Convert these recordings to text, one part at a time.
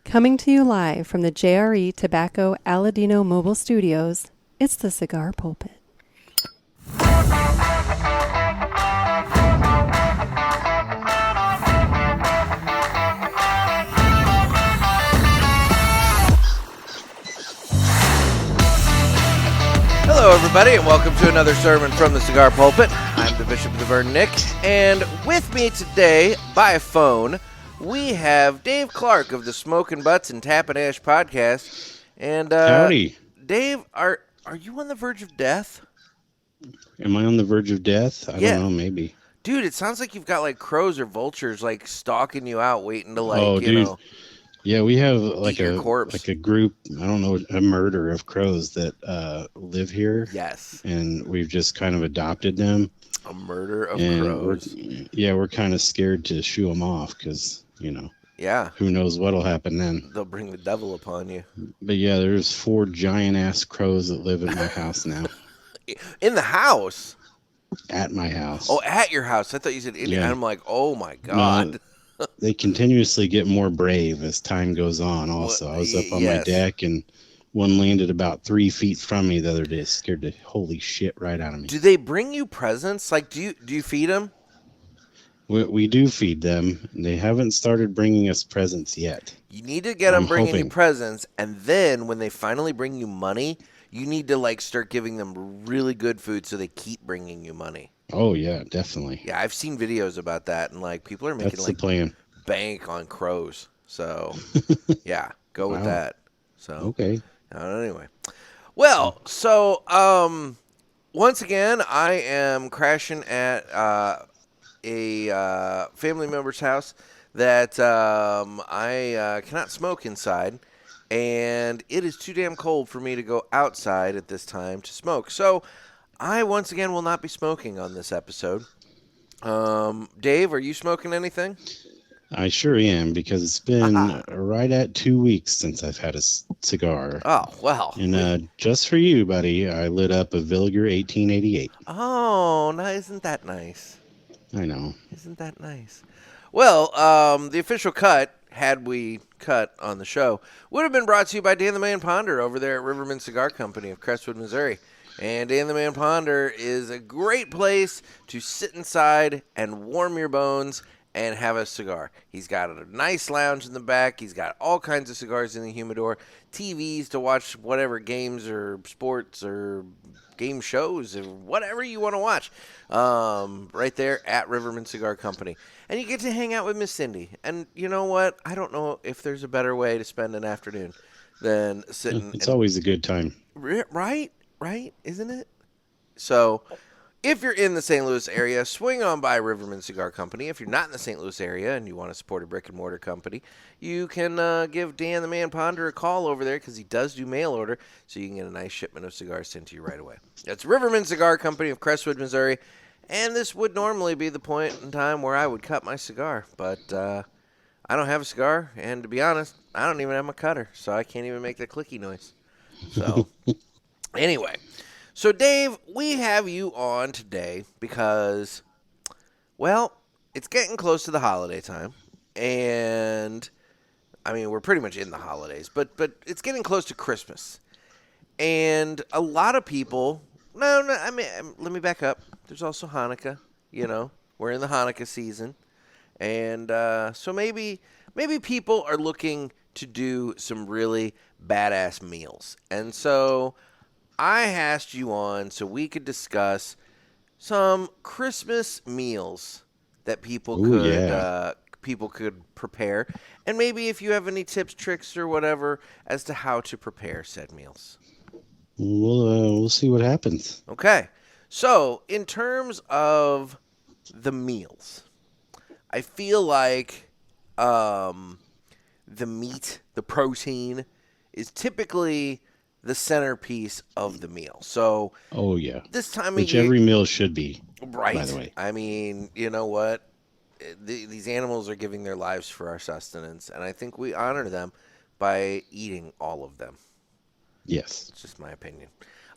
Coming to you live from the JRE Tobacco Aladino Mobile Studios, it's the Cigar Pulpit. Hello, everybody, and welcome to another sermon from the Cigar Pulpit. I'm the Bishop of the Burn, Nick, and with me today by phone, we have Dave Clark of the Smokin Butts and Tappin Ash podcast. And howdy, Dave, are you on the verge of death? Am I on the verge of death? I don't know, maybe. Dude, it sounds like you've got like crows or vultures like stalking you out, waiting to Yeah, we have like a corpse. Like a group, I don't know, a murder of crows that live here. Yes. And we've just kind of adopted them. A murder of crows. We're kind of scared to shoo them off because, who knows what'll happen then. They'll bring the devil upon you. But yeah, there's 4 giant-ass crows that live in my house now. In the house? At my house. Oh, at your house. I thought you said in your house. I'm like, oh my God. They continuously get more brave as time goes on also. I was up on my deck and one landed about 3 feet from me the other day. It scared the holy shit right out of me. Do they bring you presents? Like, do you feed them? We do feed them. They haven't started bringing us presents yet. You need to get them bringing you presents, and then when they finally bring you money, you need to like start giving them really good food so they keep bringing you money. Oh yeah, definitely. Yeah, I've seen videos about that, and like people are making That's the plan. Bank on crows. So yeah, go with that. So okay. Anyway, well, so once again, I am crashing at a family member's house that I cannot smoke inside, and it is too damn cold for me to go outside at this time to smoke. So I once again will not be smoking on this episode. Dave, are you smoking anything? I sure am, because it's been right at 2 weeks since I've had a cigar. Oh, well. And just for you, buddy, I lit up a Villiger 1888. Oh, no, isn't that nice? I know. Isn't that nice? Well, the official cut, had we cut on the show, would have been brought to you by Dan the Man Ponder over there at Riverman Cigar Company of Crestwood, Missouri. And Dan the Man Ponder is a great place to sit inside and warm your bones and have a cigar. He's got a nice lounge in the back. He's got all kinds of cigars in the humidor, TVs to watch whatever games or sports or game shows or whatever you want to watch right there at Riverman Cigar Company. And you get to hang out with Miss Cindy. And you know what? I don't know if there's a better way to spend an afternoon than sitting. It's always a good time. Right? Isn't it? So if you're in the St. Louis area, swing on by Riverman Cigar Company. If you're not in the St. Louis area and you want to support a brick-and-mortar company, you can give Dan the Man Ponder a call over there because he does do mail order, so you can get a nice shipment of cigars sent to you right away. That's Riverman Cigar Company of Crestwood, Missouri, and this would normally be the point in time where I would cut my cigar, but I don't have a cigar, and to be honest, I don't even have my cutter, so I can't even make the clicky noise. So, anyway. So, Dave, we have you on today because, well, it's getting close to the holiday time, and, I mean, we're pretty much in the holidays, but it's getting close to Christmas, and a lot of people, let me back up. There's also Hanukkah, we're in the Hanukkah season, and so maybe people are looking to do some really badass meals, and so I asked you on so we could discuss some Christmas meals that people could prepare, and maybe if you have any tips, tricks, or whatever as to how to prepare said meals. We'll see what happens. Okay, so in terms of the meals, I feel like the meat, the protein, is typically the centerpiece of the meal. So, this time of year, every meal should be, right? By the way, I mean, you know what? These animals are giving their lives for our sustenance, and I think we honor them by eating all of them. Yes, it's just my opinion.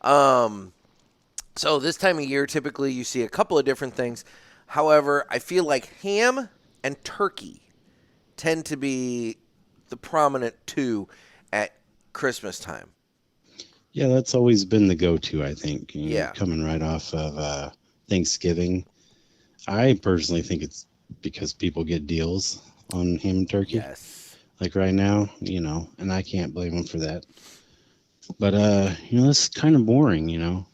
So this time of year, typically you see a couple of different things. However, I feel like ham and turkey tend to be the prominent two at Christmas time. Yeah, that's always been the go-to, I think. Yeah. Coming right off of Thanksgiving. I personally think it's because people get deals on ham and turkey. Yes. Like right now, and I can't blame them for that. But, it's kind of boring.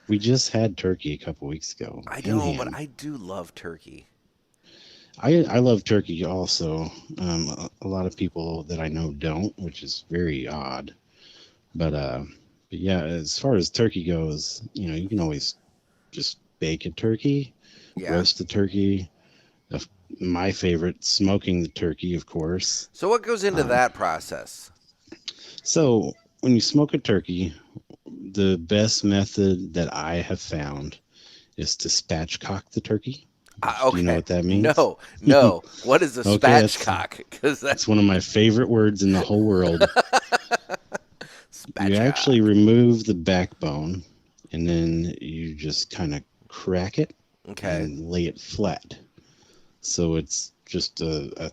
We just had turkey a couple weeks ago. I know, but I do love turkey. I love turkey also. A lot of people that I know don't, which is very odd. But yeah, as far as turkey goes, you can always just bake a turkey, roast the turkey. My favorite, smoking the turkey, of course. So what goes into that process? So when you smoke a turkey, the best method that I have found is to spatchcock the turkey. Okay. Do you know what that means? No. What is a spatchcock? Because that's one of my favorite words in the whole world. You actually remove the backbone, and then you just kind of crack it and lay it flat. So it's just a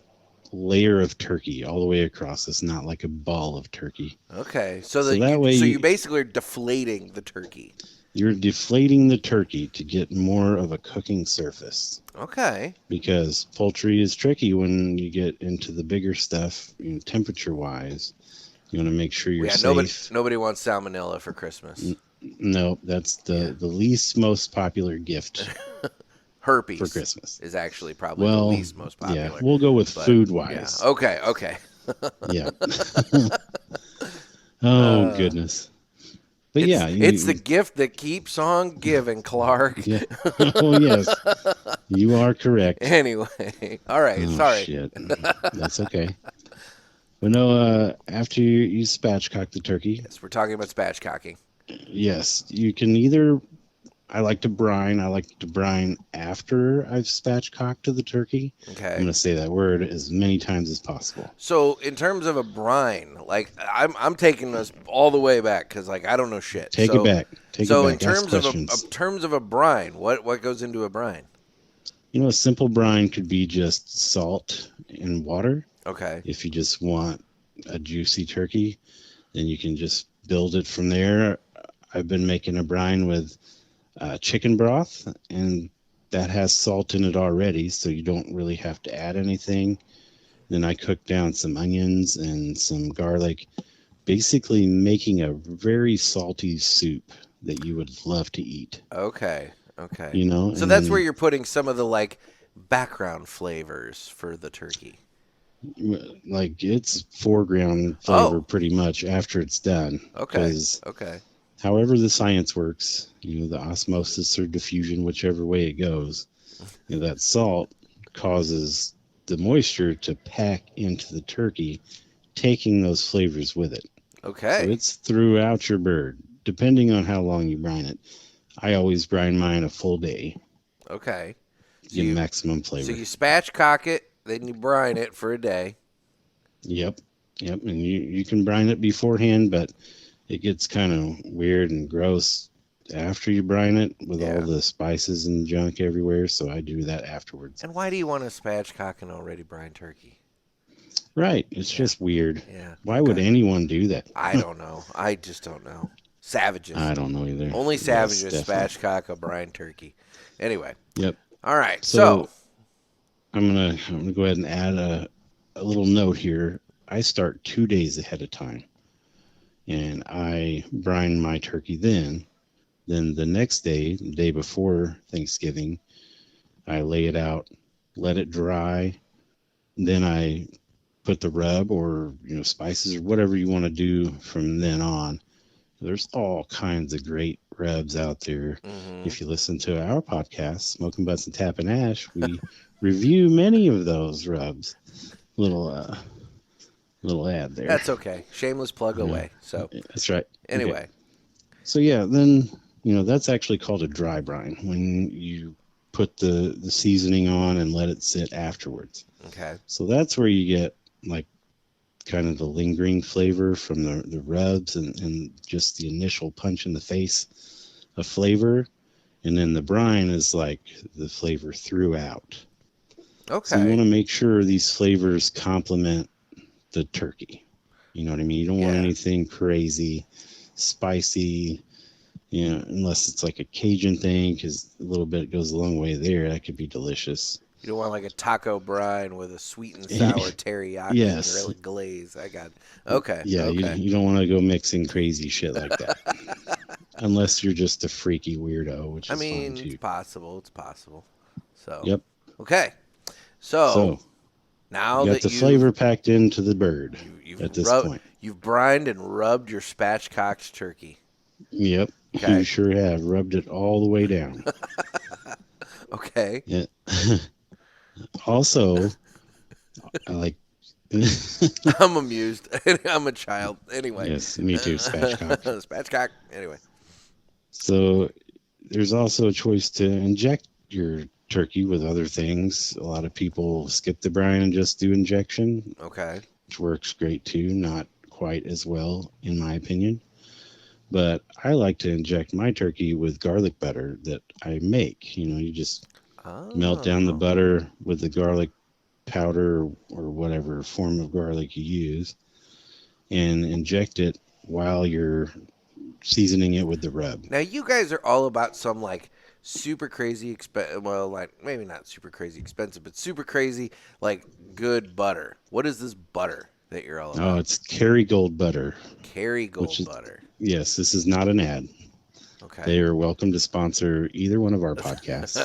layer of turkey all the way across. It's not like a ball of turkey. Okay. So you basically are deflating the turkey. You're deflating the turkey to get more of a cooking surface. Okay. Because poultry is tricky when you get into the bigger stuff, temperature-wise. You want to make sure you're safe. Nobody wants salmonella for Christmas. No, that's the least most popular gift. Herpes for Christmas is actually probably the least most popular. Yeah, we'll go with food-wise. Yeah. Okay. Yeah. Oh, goodness. But it's the gift that keeps on giving, Clark. Yeah. Oh, yes. You are correct. Anyway. All right. Sorry. Shit. That's okay. But no, after you spatchcock the turkey. Yes, we're talking about spatchcocking. Yes. You can either... I like to brine. I like to brine after I've spatchcocked the turkey. Okay. I'm going to say that word as many times as possible. So in terms of a brine, like I'm taking this all the way back because like I don't know shit. Take it back. So in terms of a brine, what goes into a brine? A simple brine could be just salt and water. Okay. If you just want a juicy turkey, then you can just build it from there. I've been making a brine with chicken broth, and that has salt in it already, so you don't really have to add anything. Then I cook down some onions and some garlic, basically making a very salty soup that you would love to eat. Okay. So that's where you're putting some of the like background flavors for the turkey. Like it's foreground flavor pretty much after it's done. Okay. However the science works, the osmosis or diffusion, whichever way it goes, that salt causes the moisture to pack into the turkey, taking those flavors with it. Okay. So it's throughout your bird, depending on how long you brine it. I always brine mine a full day. Okay. So get maximum flavor. So you spatchcock it, then you brine it for a day. Yep. And you can brine it beforehand, but it gets kind of weird and gross after you brine it with all the spices and junk everywhere, so I do that afterwards. And why do you want to spatchcock an already brined turkey? Right. It's just weird. Yeah. Why would anyone do that? I don't know. I just don't know. Savages. I don't know either. Only savages spatchcock a brined turkey. Anyway. Yep. All right. So I'm gonna go ahead and add a little note here. I start 2 days ahead of time. And I brine my turkey then. Then the next day, the day before Thanksgiving, I lay it out, let it dry. Then I put the rub or spices or whatever you want to do from then on. There's all kinds of great rubs out there. Mm-hmm. If you listen to our podcast, Smoking Butts and Tappin Ash, we review many of those rubs. Little ad there. That's okay. Shameless plug away. So that's right. Anyway. Okay. So then that's actually called a dry brine when you put the seasoning on and let it sit afterwards. Okay. So that's where you get like kind of the lingering flavor from the rubs and just the initial punch in the face of flavor. And then the brine is like the flavor throughout. Okay. So you want to make sure these flavors complement the turkey. You know what I mean? You don't want Yeah. anything crazy, spicy, unless it's like a Cajun thing, because a little bit goes a long way there. That could be delicious. You don't want like a taco brine with a sweet and sour teriyaki Yes. glaze. I got. Okay. Yeah, Okay. you don't want to go mixing crazy shit like that. Unless you're just a freaky weirdo, which is fine too. It's possible. It's possible. So. Yep. Okay. So Now you got that the flavor packed into the bird at this point. You've brined and rubbed your spatchcocked turkey. Yep. Okay. You sure have rubbed it all the way down. Okay. Yeah. Also, I like. I'm amused. I'm a child. Anyway. Yes, me too. Spatchcock. Spatchcock. Anyway. So there's also a choice to inject your turkey with other things. A lot of people skip the brine and just do injection. Okay. Which works great too. Not quite as well, in my opinion. But I like to inject my turkey with garlic butter that I make. You just melt down the butter with the garlic powder or whatever form of garlic you use and inject it while you're seasoning it with the rub. Now you guys are all about some like super crazy like maybe not super crazy expensive, but super crazy like good butter. What is this butter that you're all about? Oh, it's Kerrygold butter. Kerrygold butter. Yes, this is not an ad. Okay. They are welcome to sponsor either one of our podcasts.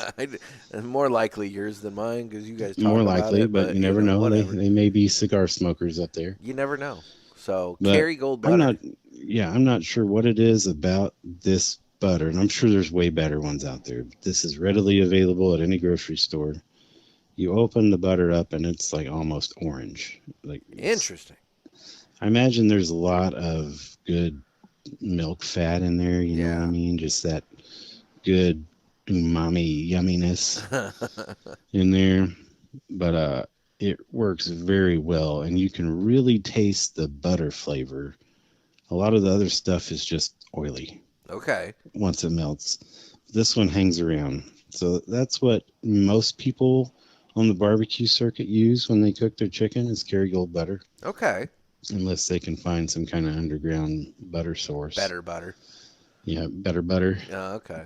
More likely yours than mine because you guys talk more about likely, it, but you never know. They may be cigar smokers up there. You never know. So But Kerrygold butter. I'm not sure what it is about this butter, and I'm sure there's way better ones out there. But this is readily available at any grocery store. You open the butter up, and it's like almost orange. Interesting. I imagine there's a lot of good milk fat in there. You know what I mean? Just that good umami yumminess in there. But it works very well, and you can really taste the butter flavor. A lot of the other stuff is just oily. Okay. Once it melts. This one hangs around. So that's what most people on the barbecue circuit use when they cook their chicken is Kerrygold butter. Okay. Unless they can find some kind of underground butter source. Better butter. Yeah, better butter. Okay.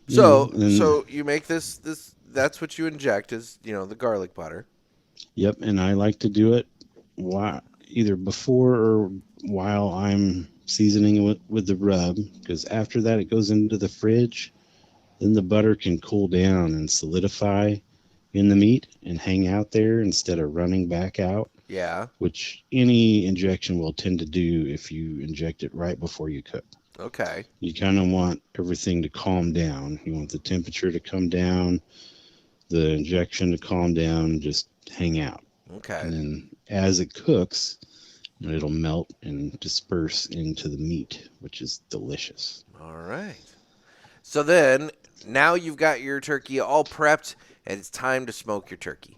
So you make this that's what you inject is, the garlic butter. Yep, and I like to do it either before or while I'm seasoning it with the rub, because after that it goes into the fridge. Then the butter can cool down and solidify in the meat and hang out there instead of running back out. Yeah. Which any injection will tend to do if you inject it right before you cook. Okay. You kind of want everything to calm down. You want the temperature to come down, the injection to calm down, just hang out. Okay. And then as it cooks, it'll melt and disperse into the meat, which is delicious. All right. So then, now you've got your turkey all prepped, and it's time to smoke your turkey.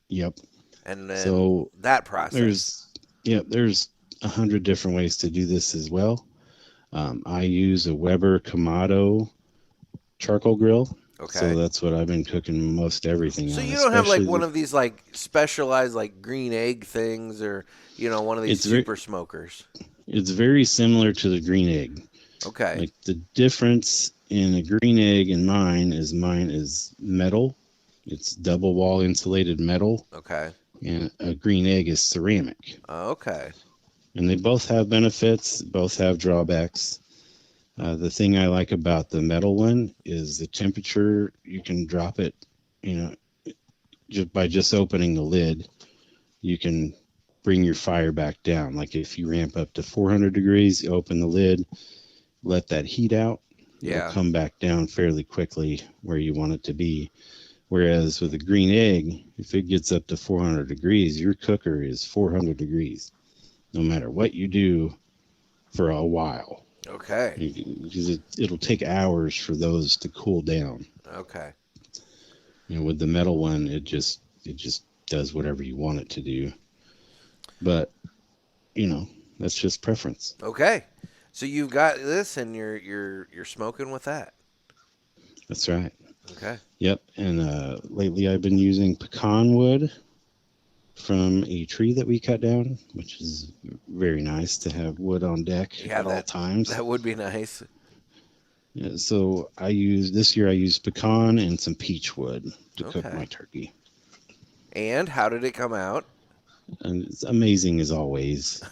Yep. And then that process. There's 100 different ways to do this as well. I use a Weber Kamado charcoal grill. Okay. So that's what I've been cooking most everything on. So you don't have like one of these like specialized like green egg things or, one of these super smokers. It's very similar to the green egg. Okay. Like the difference in a green egg and mine is metal. It's double wall insulated metal. Okay. And a green egg is ceramic. Okay. And they both have benefits, both have drawbacks. The thing I like about the metal one is the temperature. You can drop it, just by opening the lid. You can bring your fire back down. Like if you ramp up to 400 degrees, you open the lid, let that heat out. It'll come back down fairly quickly where you want it to be. Whereas with a green egg, if it gets up to 400 degrees, your cooker is 400 degrees, no matter what you do for a while. Okay. Because it'll take hours for those to cool down. Okay. With the metal one, it just does whatever you want it to do. But, that's just preference. Okay. So you've got this, and you're smoking with that. That's right. Okay. Yep. And lately I've been using pecan wood from a tree that we cut down, which is very nice to have wood on deck Yeah, at all times. that would be nice. Yeah, so this year I used pecan and some peach wood to cook my turkey. And how did it come out? And it's amazing as always.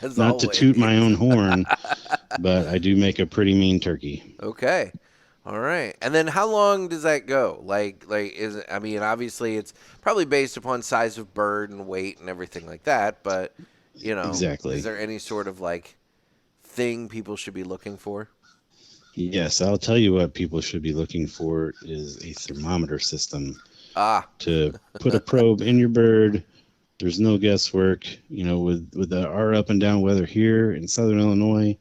As Not always. to toot my own horn, but I do make a pretty mean turkey. Okay. All right. And then how long does that go? Like is it, I mean, obviously it's probably based upon size of bird and weight and everything like that, but Exactly. Is there any sort of like thing people should be looking for? Yes, I'll tell you what people should be looking for is a thermometer system. To put a probe in your bird. There's no guesswork. With our up and down weather here in Southern Illinois,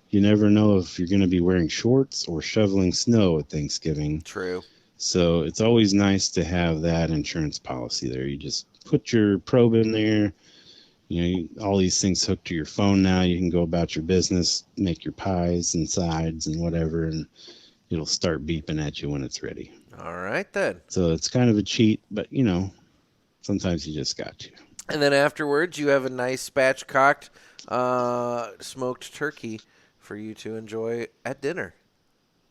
you never know if you're going to be wearing shorts or shoveling snow at Thanksgiving. True. So it's always nice to have that insurance policy there. You just put your probe in there. All these things hooked to your phone now. You can go about your business, make your pies and sides and whatever, and it'll start beeping at you when it's ready. All right, then. So it's kind of a cheat, but, sometimes you just got to. And then afterwards, you have a nice spatchcocked smoked turkey for you to enjoy at dinner.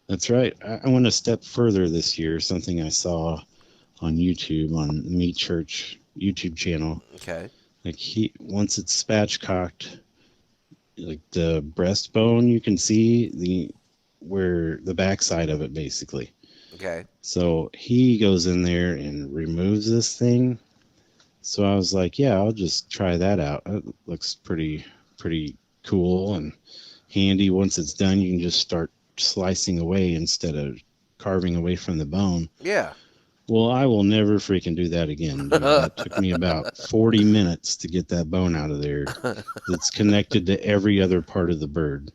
That's right. I went a step further this year, something I saw on YouTube, on Meat Church YouTube channel. Okay. Like once it's spatchcocked, like the breastbone, you can see where the backside of it basically. Okay. So he goes in there and removes this thing. So I was like, yeah, I'll just try that out. It looks pretty cool and handy. Once it's done, you can just start slicing away instead of carving away from the bone. Yeah. Well, I will never freaking do that again. Dude. That took me about 40 minutes to get that bone out of there. That's connected to every other part of the bird.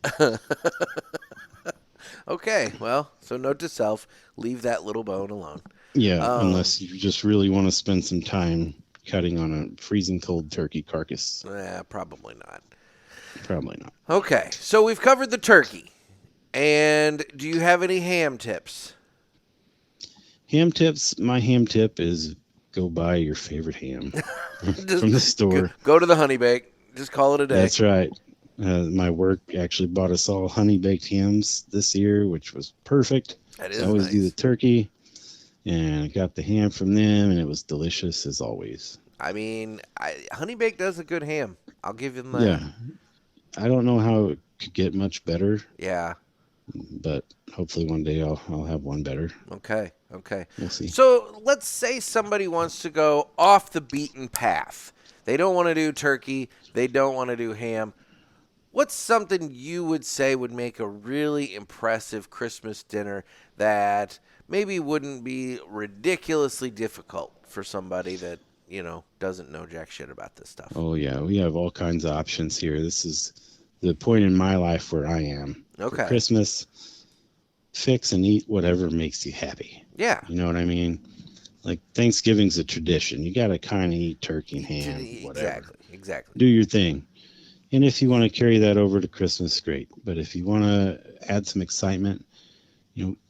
Okay, well, so note to self, leave that little bone alone. Yeah, unless you just really want to spend some time cutting on a freezing cold turkey carcass. Probably not. Probably not. Okay, so we've covered the turkey. And do you have any ham tips? Ham tips, my ham tip is go buy your favorite ham from the store. Go to the honey bake. Just call it a day. That's right. My work actually bought us all honey baked hams this year, which was perfect. That is I always nice. do the turkey, and I got the ham from them, and it was delicious as always. I mean, honey bake does a good ham. I'll give them that. Yeah. I don't know how it could get much better. Yeah. But hopefully one day I'll have one better. Okay. We'll see. So let's say somebody wants to go off the beaten path. They don't want to do turkey. They don't want to do ham. What's something you would say would make a really impressive Christmas dinner that maybe wouldn't be ridiculously difficult for somebody that, doesn't know jack shit about this stuff? Oh, yeah. We have all kinds of options here. This is the point in my life where I am. Okay. For Christmas, fix and eat whatever makes you happy. Yeah. You know what I mean? Like Thanksgiving's a tradition. You got to kind of eat turkey and ham, whatever. Exactly. Do your thing. And if you want to carry that over to Christmas, great. But if you want to add some excitement,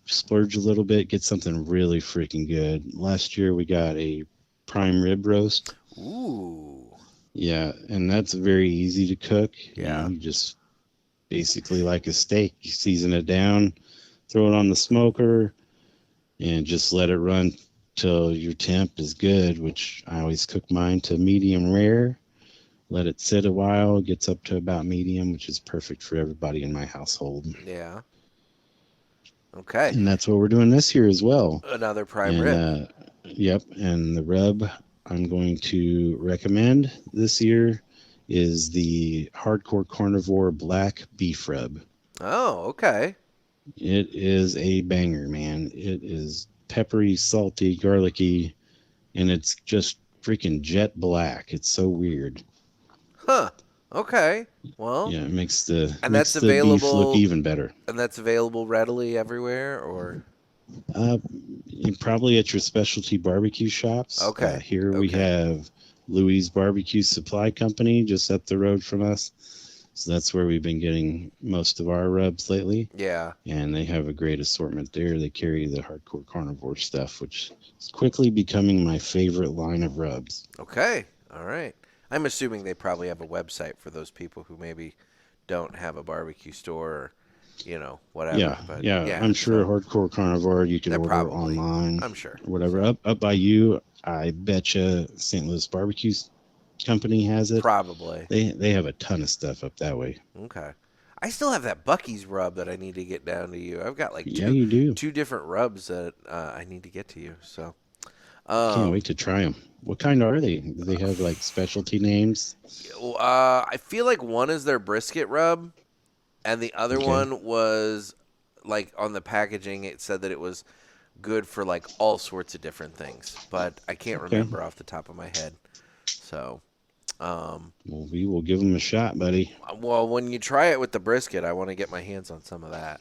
splurge a little bit, get something really freaking good. Last year we got a prime rib roast. Ooh. Yeah, and that's very easy to cook. Yeah. You just basically like a steak. You season it down, throw it on the smoker, and just let it run till your temp is good, which I always cook mine to medium rare. Let it sit a while, it gets up to about medium, which is perfect for everybody in my household. Yeah. Okay. And that's what we're doing this year as well. Another prime rib. Yep, and the rub I'm going to recommend this year is the Hardcore Carnivore Black Beef Rub. Oh, okay. It is a banger, man. It is peppery, salty, garlicky, and it's just freaking jet black. It's so weird. Huh. Okay. Well. Yeah, it makes the that's beef look even better. And that's available readily everywhere, or? Probably at your specialty barbecue shops. Okay. Here we have Louis Barbecue Supply Company just up the road from us. So that's where we've been getting most of our rubs lately. Yeah. And they have a great assortment there. They carry the Hardcore Carnivore stuff, which is quickly becoming my favorite line of rubs. Okay. All right. I'm assuming they probably have a website for those people who maybe don't have a barbecue store or, whatever. Yeah, But yeah. I'm sure so hardcore carnivore you can they're order probably, online. I'm sure. Or whatever. Up by you, I betcha St. Louis Barbecue Company has it. Probably. They have a ton of stuff up that way. Okay. I still have that Bucky's rub that I need to get down to you. I've got like Yeah, you do. two different rubs that I need to get to you. So Can't wait to try them. What kind are they? Do they have like specialty names? I feel like one is their brisket rub, and the other one was like on the packaging. It said that it was good for like all sorts of different things, but I can't remember off the top of my head. So, well, we will give them a shot, buddy. well, when you try it with the brisket, I want to get my hands on some of that.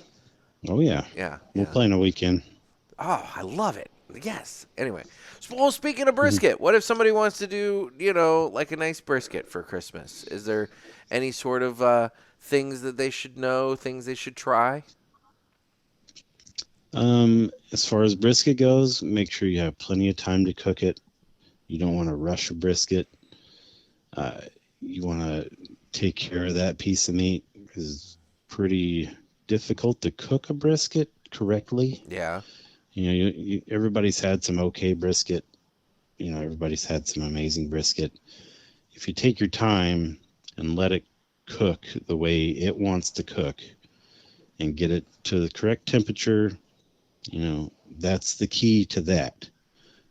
Oh yeah, Yeah. we'll plan a weekend. Oh, I love it. Yes. Anyway, well, speaking of brisket, what if somebody wants to do, like a nice brisket for Christmas? Is there any sort of things that they should know, things they should try? As far as brisket goes, make sure you have plenty of time to cook it. You don't want to rush a brisket. You want to take care of that piece of meat because it's pretty difficult to cook a brisket correctly. Yeah. Everybody's had some okay brisket. Everybody's had some amazing brisket. If you take your time and let it cook the way it wants to cook and get it to the correct temperature, that's the key to that.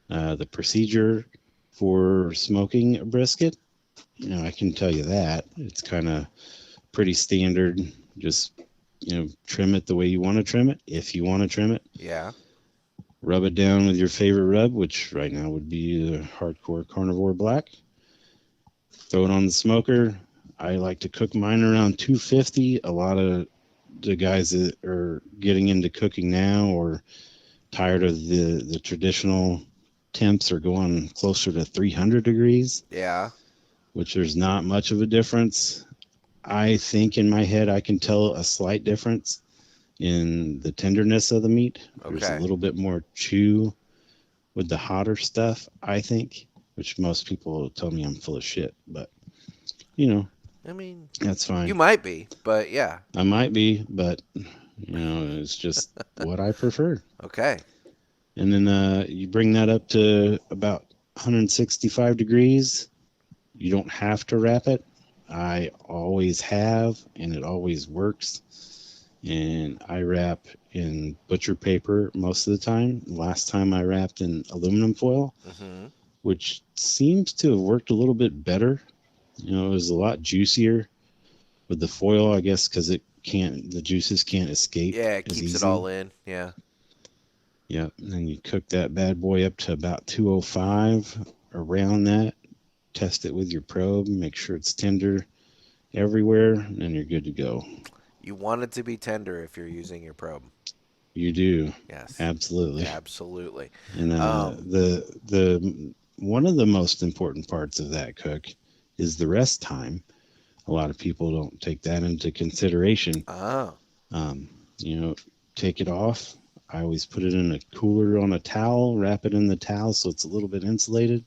The procedure for smoking a brisket, I can tell you that. It's kind of pretty standard. Just, trim it the way you want to trim it, if you want to trim it. Yeah. Rub it down with your favorite rub, which right now would be the Hardcore Carnivore Black. Throw it on the smoker. I like to cook mine around 250. A lot of the guys that are getting into cooking now or tired of the traditional temps are going closer to 300 degrees. Yeah. Which there's not much of a difference. I think in my head I can tell a slight difference in the tenderness of the meat. There's a little bit more chew with the hotter stuff, I think, which most people tell me I'm full of shit, but I mean, that's fine. You might be, but yeah. I might be, but it's just what I prefer. Okay. And then you bring that up to about 165 degrees. You don't have to wrap it. I always have, and it always works. And I wrap in butcher paper most of the time. Last time I wrapped in aluminum foil, which seems to have worked a little bit better. It was a lot juicier with the foil, I guess, because the juices can't escape. Yeah, it keeps it all in. Yeah. Yeah, and then you cook that bad boy up to about 205, around that. Test it with your probe, make sure it's tender everywhere, and then you're good to go. You want it to be tender if you're using your probe. You do. Yes. Absolutely. Absolutely. And the one of the most important parts of that cook is the rest time. A lot of people don't take that into consideration. Oh. Take it off. I always put it in a cooler on a towel, wrap it in the towel so it's a little bit insulated.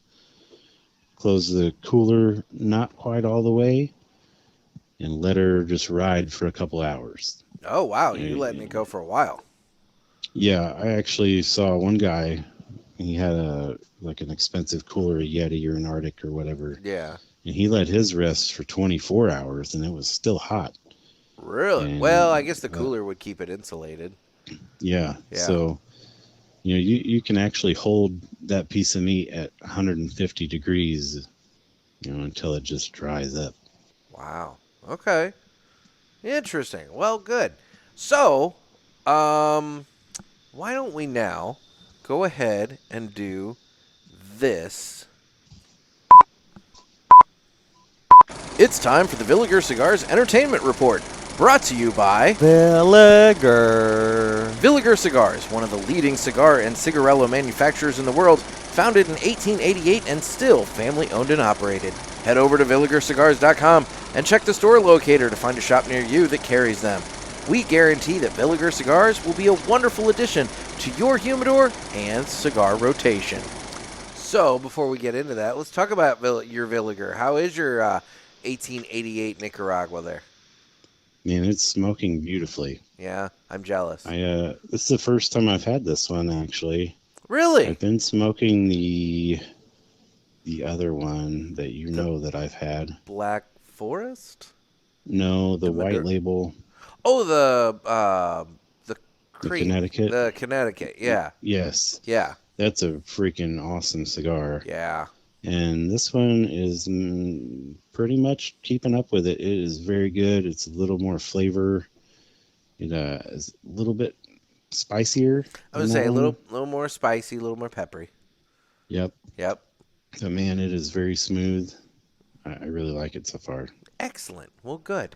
Close the cooler not quite all the way and let her just ride for a couple hours. Oh, wow. You let me go for a while. Yeah, I actually saw one guy. He had an expensive cooler, a Yeti or an Arctic or whatever. Yeah. And he let his rest for 24 hours, and it was still hot. Really? And, well, I guess the cooler would keep it insulated. Yeah. So, you can actually hold that piece of meat at 150 degrees, until it just dries up. Wow. Okay. Interesting. Well, good. So, why don't we now go ahead and do this? It's time for the Villiger Cigars Entertainment Report, brought to you by Villiger. Villiger Cigars, one of the leading cigar and cigarello manufacturers in the world, founded in 1888 and still family-owned and operated. Head over to VilligerCigars.com and check the store locator to find a shop near you that carries them. We guarantee that Villiger Cigars will be a wonderful addition to your humidor and cigar rotation. So before we get into that, let's talk about your Villiger. How is your 1888 Nicaragua there? Man, it's smoking beautifully. Yeah, I'm jealous. This is the first time I've had this one, actually. Really? I've been smoking the other one that that I've had. Black Forest? No, the white label. Oh, the cream. Connecticut. The Connecticut. Yeah. Yes. Yeah. That's a freaking awesome cigar. Yeah. And this one is pretty much keeping up with it. It is very good. It's a little more flavor. It is a little bit spicier. I would say a little more spicy, a little more peppery. Yep. So, man, it is very smooth. I really like it so far. Excellent. Well, good.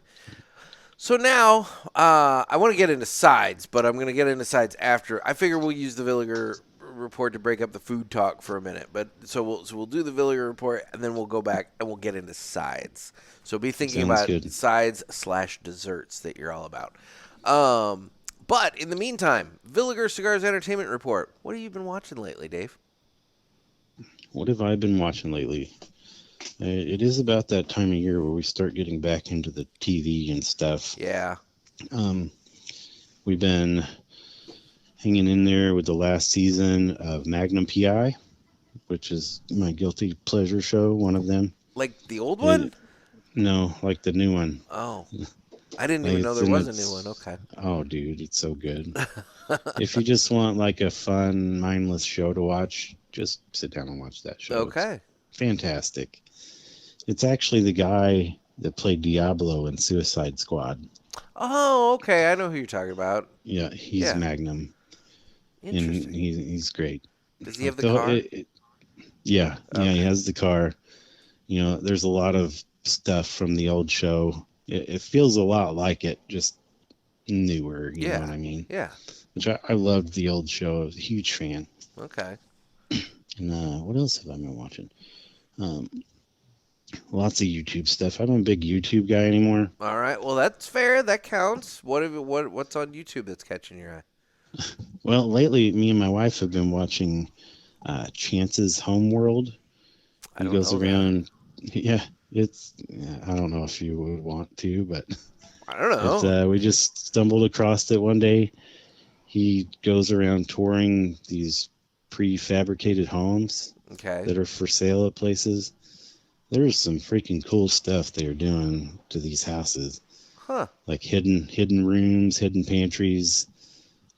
So now I want to get into sides, but I'm going to get into sides after. I figure we'll use the Villiger report to break up the food talk for a minute. But so we'll do the Villiger report, and then we'll go back and we'll get into sides. So be thinking about sides / desserts that you're all about. But in the meantime, Villiger Cigars Entertainment Report. What have you been watching lately, Dave? What have I been watching lately? It is about that time of year where we start getting back into the TV and stuff. Yeah. We've been hanging in there with the last season of Magnum PI, which is my guilty pleasure show, one of them. Like the old one? No, like the new one. Oh. I didn't even know there was a new one. Okay. Oh, dude, it's so good. If you just want like a fun, mindless show to watch, just sit down and watch that show. Okay. It's fantastic. It's actually the guy that played Diablo in Suicide Squad. Oh, okay. I know who you're talking about. Yeah, he's Magnum. Interesting. And he's great. Does he have the car? Yeah, he has the car. You know, there's a lot of stuff from the old show. It feels a lot like it, just newer. You know what I mean? Yeah. Which I loved the old show. I was a huge fan. Okay. And what else have I been watching? Lots of YouTube stuff. I'm a big YouTube guy anymore. All right. Well, that's fair. That counts. What's on YouTube that's catching your eye? Well, lately, me and my wife have been watching Chance's Homeworld. He goes around. Yeah, I don't know if you would want to, but I don't know. We just stumbled across it one day. He goes around touring these prefabricated homes that are for sale at places. There's some freaking cool stuff they're doing to these houses. Huh. Like hidden rooms, hidden pantries,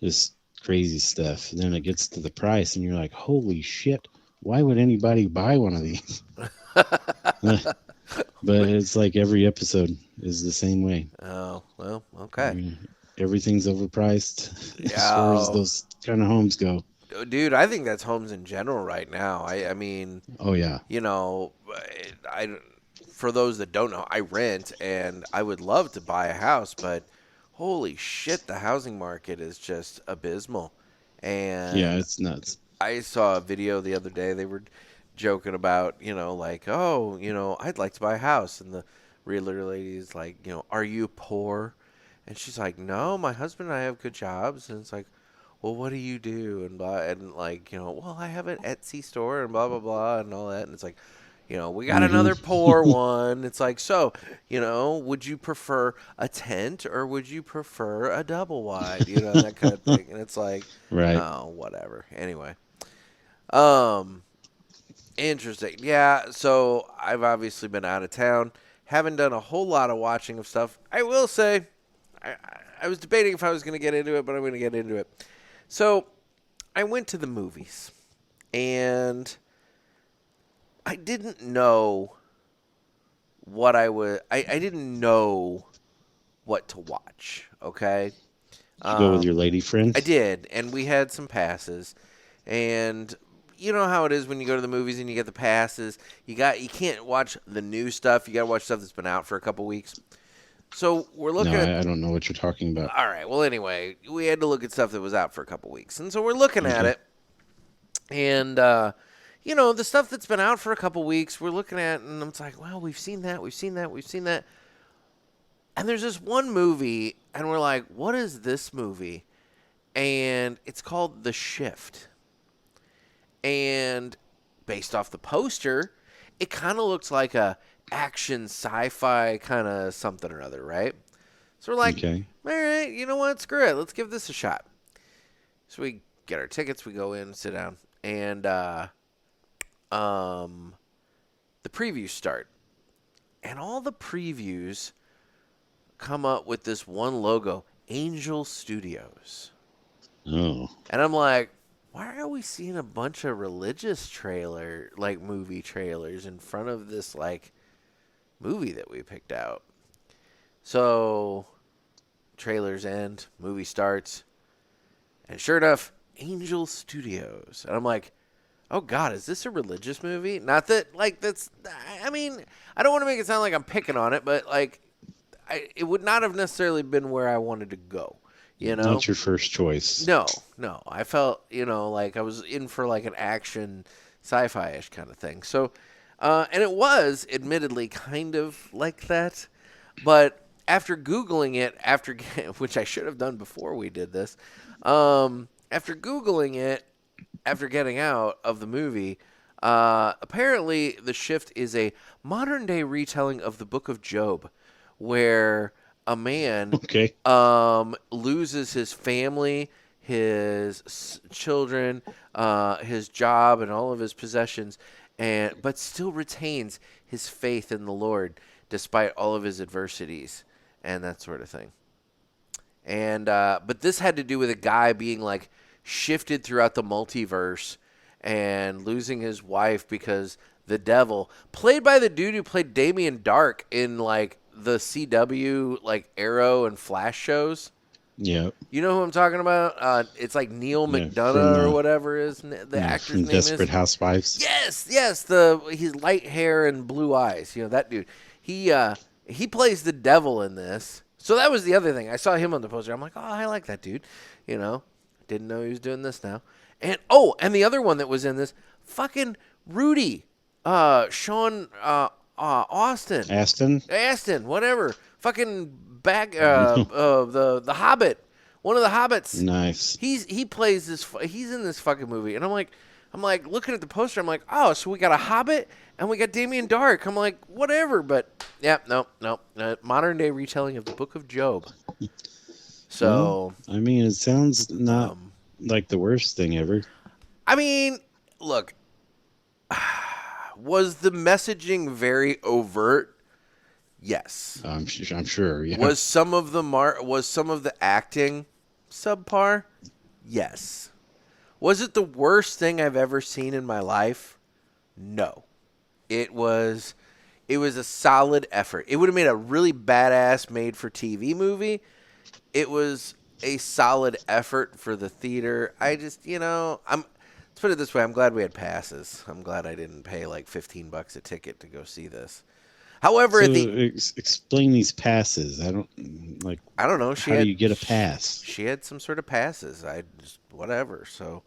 just crazy stuff. And then it gets to the price and you're like, holy shit, why would anybody buy one of these? But it's like every episode is the same way. Oh, well, okay. I mean, everything's overpriced as far as those kind of homes go. Dude, I think that's homes in general right now. I mean, oh yeah, you know, for those that don't know, I rent and I would love to buy a house, but holy shit, the housing market is just abysmal. And yeah, it's nuts. I saw a video the other day. They were joking about, you know, like, oh, you know, I'd like to buy a house, and the realtor lady's like, you know, are you poor? And she's like, no, my husband and I have good jobs. And it's like, well, what do you do? And blah, and like, you know, well, I have an Etsy store and blah, blah, blah, and all that. And it's like, you know, we got another poor one. It's like, so, you know, would you prefer a tent or would you prefer a double wide? You know, that kind of thing. And it's like, oh, whatever. Anyway. Interesting. Yeah, so I've obviously been out of town. Haven't done a whole lot of watching of stuff. I will say, I was debating if I was going to get into it, but I'm going to get into it. So I went to the movies, and I didn't know what I didn't know what to watch, okay? Did you go with your lady friend? I did, and we had some passes, and you know how it is when you go to the movies and you get the passes. You can't watch the new stuff. You got to watch stuff that's been out for a couple weeks. So we're looking at... I don't know what you're talking about. All right. Well, anyway, we had to look at stuff that was out for a couple weeks. And so we're looking at it. And, you know, the stuff that's been out for a couple weeks, we're looking at, and it's like, well, we've seen that. And there's this one movie, and we're like, what is this movie? And it's called The Shift. And based off the poster, it kind of looks like a action sci-fi kind of something or other, right? So we're like, Okay. all right, you know what? Screw it. Let's give this a shot. So we get our tickets. We go in, sit down, and the previews start. And all the previews come up with this one logo, Angel Studios. Oh. And I'm like, why are we seeing a bunch of religious movie trailers in front of this, movie that we picked out? So, trailers end, movie starts, and sure enough, Angel Studios. And I'm like, oh, God, is this a religious movie? Not that, that's, I mean, I don't want to make it sound like I'm picking on it, but, it would not have necessarily been where I wanted to go, you know? Not your first choice. No. I felt, like I was in for, an action sci-fi-ish kind of thing. So, and it was, admittedly, kind of like that. But after Googling it, which I should have done before we did this, after Googling it, after getting out of the movie, apparently the shift is a modern-day retelling of the Book of Job, where a man loses his family, his children, his job, and all of his possessions, but still retains his faith in the Lord despite all of his adversities and that sort of thing. And but this had to do with a guy being shifted throughout the multiverse and losing his wife because the devil, played by the dude who played Damien Dark in the CW Arrow and Flash shows. Yeah. You know who I'm talking about? It's Neil McDonough or whatever the actor's name is. Desperate Housewives. Yes. His light hair and blue eyes. That dude. He plays the devil in this. So that was the other thing. I saw him on the poster. I'm like, oh, I like that dude. Didn't know he was doing this now. And the other one that was in this, fucking Rudy, Sean Astin, whatever. Fucking the Hobbit, one of the Hobbits. Nice. He plays this. He's in this fucking movie, and I'm like looking at the poster. I'm like, oh, so we got a Hobbit and we got Damien Dark. I'm like, whatever, but yeah, no, modern day retelling of the Book of Job. So well, I mean, it sounds not like the worst thing ever. I mean, look, was the messaging very overt? Yes. I'm sure. Yeah. Was some of the acting subpar? Yes. Was it the worst thing I've ever seen in my life? No. It was a solid effort. It would have made a really badass made-for-TV movie. It was a solid effort for the theater. I just, let's put it this way. I'm glad we had passes. I'm glad I didn't pay $15 a ticket to go see this. However, explain these passes. I don't know. How do you get a pass? She had some sort of passes. Whatever. So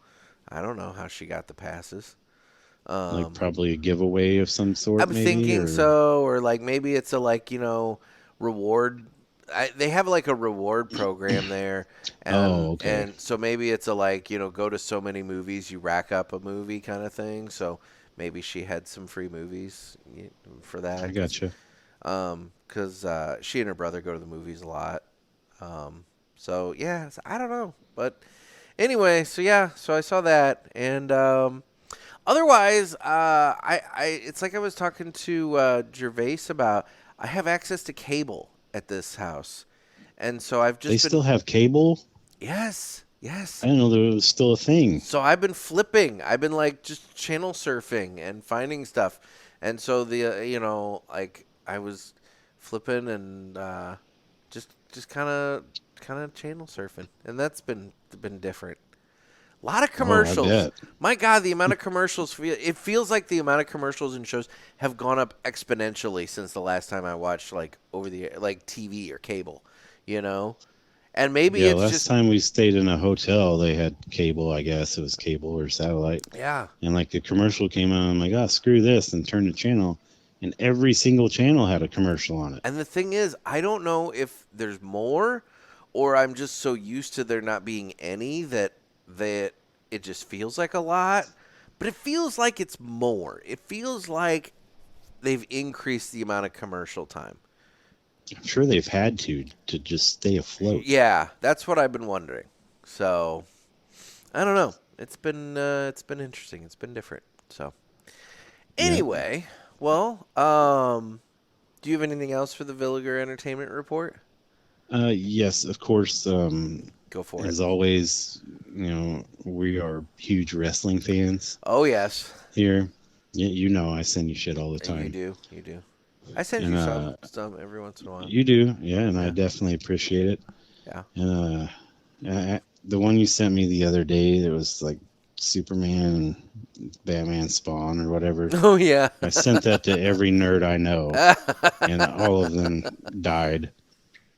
I don't know how she got the passes. Probably a giveaway of some sort. I'm thinking so, or maybe it's a reward. They have a reward program there. And, okay. And so maybe it's go to so many movies, you rack up a movie kind of thing. So maybe she had some free movies for that. I gotcha. Because she and her brother go to the movies a lot. So yeah, I don't know, but anyway, so I saw that, and otherwise, it's like I was talking to Gervais about. I have access to cable at this house, and so I've just still have cable. Yes. I didn't know there was still a thing. So I've been flipping. I've been just channel surfing and finding stuff, and so I was flipping and just kind of channel surfing, and that's been different. A lot of commercials. I bet. My God, the amount of commercials. It feels like the amount of commercials and shows have gone up exponentially since the last time I watched over the TV or cable, And maybe it's last just time we stayed in a hotel, they had cable. I guess it was cable or satellite. Yeah. And the commercial came on. I'm like, oh, screw this, and turned the channel, and every single channel had a commercial on it. And the thing is, I don't know if there's more, or I'm just so used to there not being any that it just feels like a lot. but it feels like it's more. It feels like they've increased the amount of commercial time. I'm sure they've had to just stay afloat. Yeah, that's what I've been wondering. So, I don't know. It's been interesting. It's been different. So, anyway, well, do you have anything else for the Villiger Entertainment Report? Yes, of course. Go for it. As always, we are huge wrestling fans Oh, yes. here. You know, I send you shit all the time. You do. I send you some every once in a while. You do, yeah, and I definitely appreciate it. Yeah. And the one you sent me the other day, that was like Superman and Batman Spawn or whatever. Oh, yeah. I sent that to every nerd I know, and all of them died.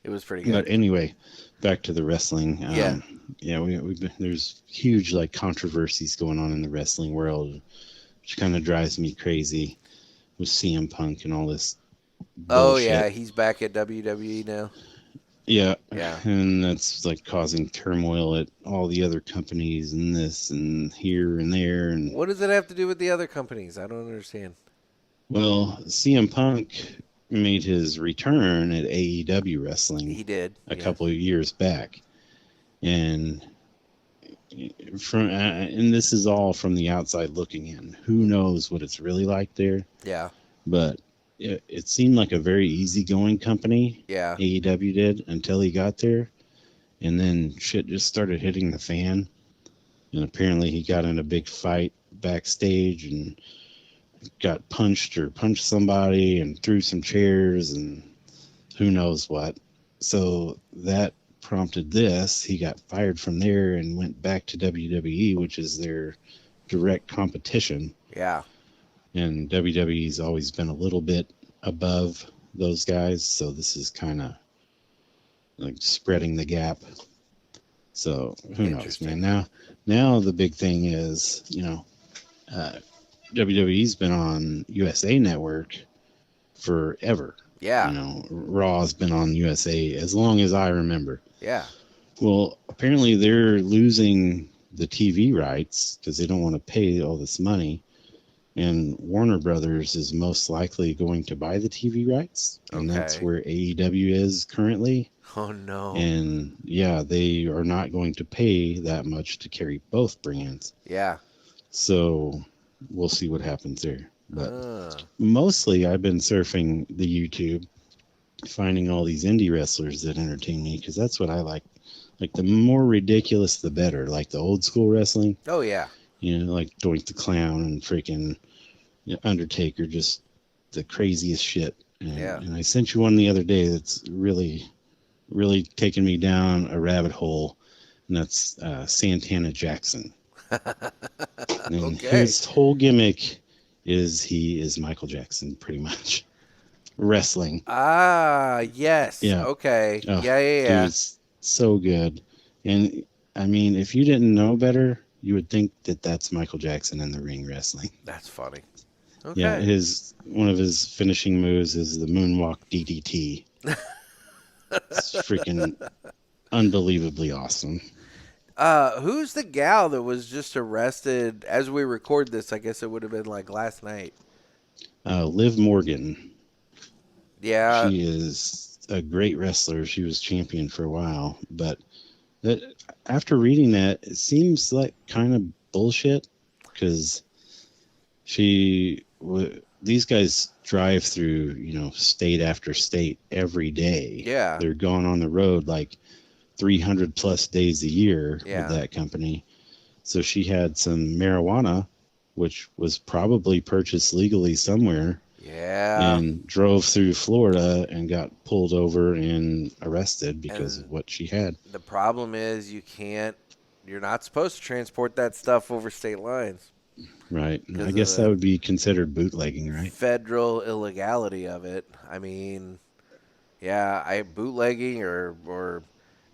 It was pretty good. But anyway, back to the wrestling. Yeah, there's huge like controversies going on in the wrestling world, which kind of drives me crazy with CM Punk and all this bullshit. Oh, yeah, he's back at WWE now. Yeah. Yeah. And that's like causing turmoil at all the other companies and this and here and there. And what does it have to do with the other companies? I don't understand. well, CM Punk made his return at AEW wrestling. He did a couple of years back, and this is all from the outside looking in. Who knows what it's really like there? Yeah. But it seemed like a very easygoing company. Yeah. AEW did until he got there, and then shit just started hitting the fan. And apparently he got in a big fight backstage and got punched somebody and threw some chairs and who knows what. So that prompted this. He got fired from there and went back to WWE, which is their direct competition. Yeah. And WWE's always been a little bit above those guys, so this is kind of like spreading the gap. So who knows, man? Now the big thing is, WWE's been on USA Network forever. Yeah. Raw's been on USA as long as I remember. Yeah. Well, apparently they're losing the TV rights because they don't want to pay all this money. And Warner Brothers is most likely going to buy the TV rights. And that's where AEW is currently. Oh, no. And, yeah, they are not going to pay that much to carry both brands. Yeah. So we'll see what happens there. But mostly I've been surfing the YouTube, finding all these indie wrestlers that entertain me, because that's what I like. Like, the more ridiculous, the better. Like the old school wrestling. Oh, yeah. Like Doink the Clown and freaking Undertaker, just the craziest shit. And I sent you one the other day that's really, really taken me down a rabbit hole, and that's Santana Jackson. And his whole gimmick is he is Michael Jackson, pretty much. Wrestling. Ah, yes. Yeah. Okay. Oh, Yeah. Dude, it's so good. And, I mean, if you didn't know better, you would think that that's Michael Jackson in the ring wrestling. That's funny. Okay. Yeah, one of his finishing moves is the moonwalk DDT. It's freaking unbelievably awesome. Who's the gal that was just arrested as we record this? I guess it would have been like last night. Liv Morgan. Yeah. She is a great wrestler. She was champion for a while, but after reading that, it seems like kind of bullshit, because these guys drive through, state after state every day. Yeah. They're going on the road like 300 plus days a year with that company. So she had some marijuana, which was probably purchased legally somewhere. Yeah. And drove through Florida and got pulled over and arrested because of what she had. The problem is you're not supposed to transport that stuff over state lines. Right. I guess that would be considered bootlegging, right? Federal illegality of it. I mean, bootlegging or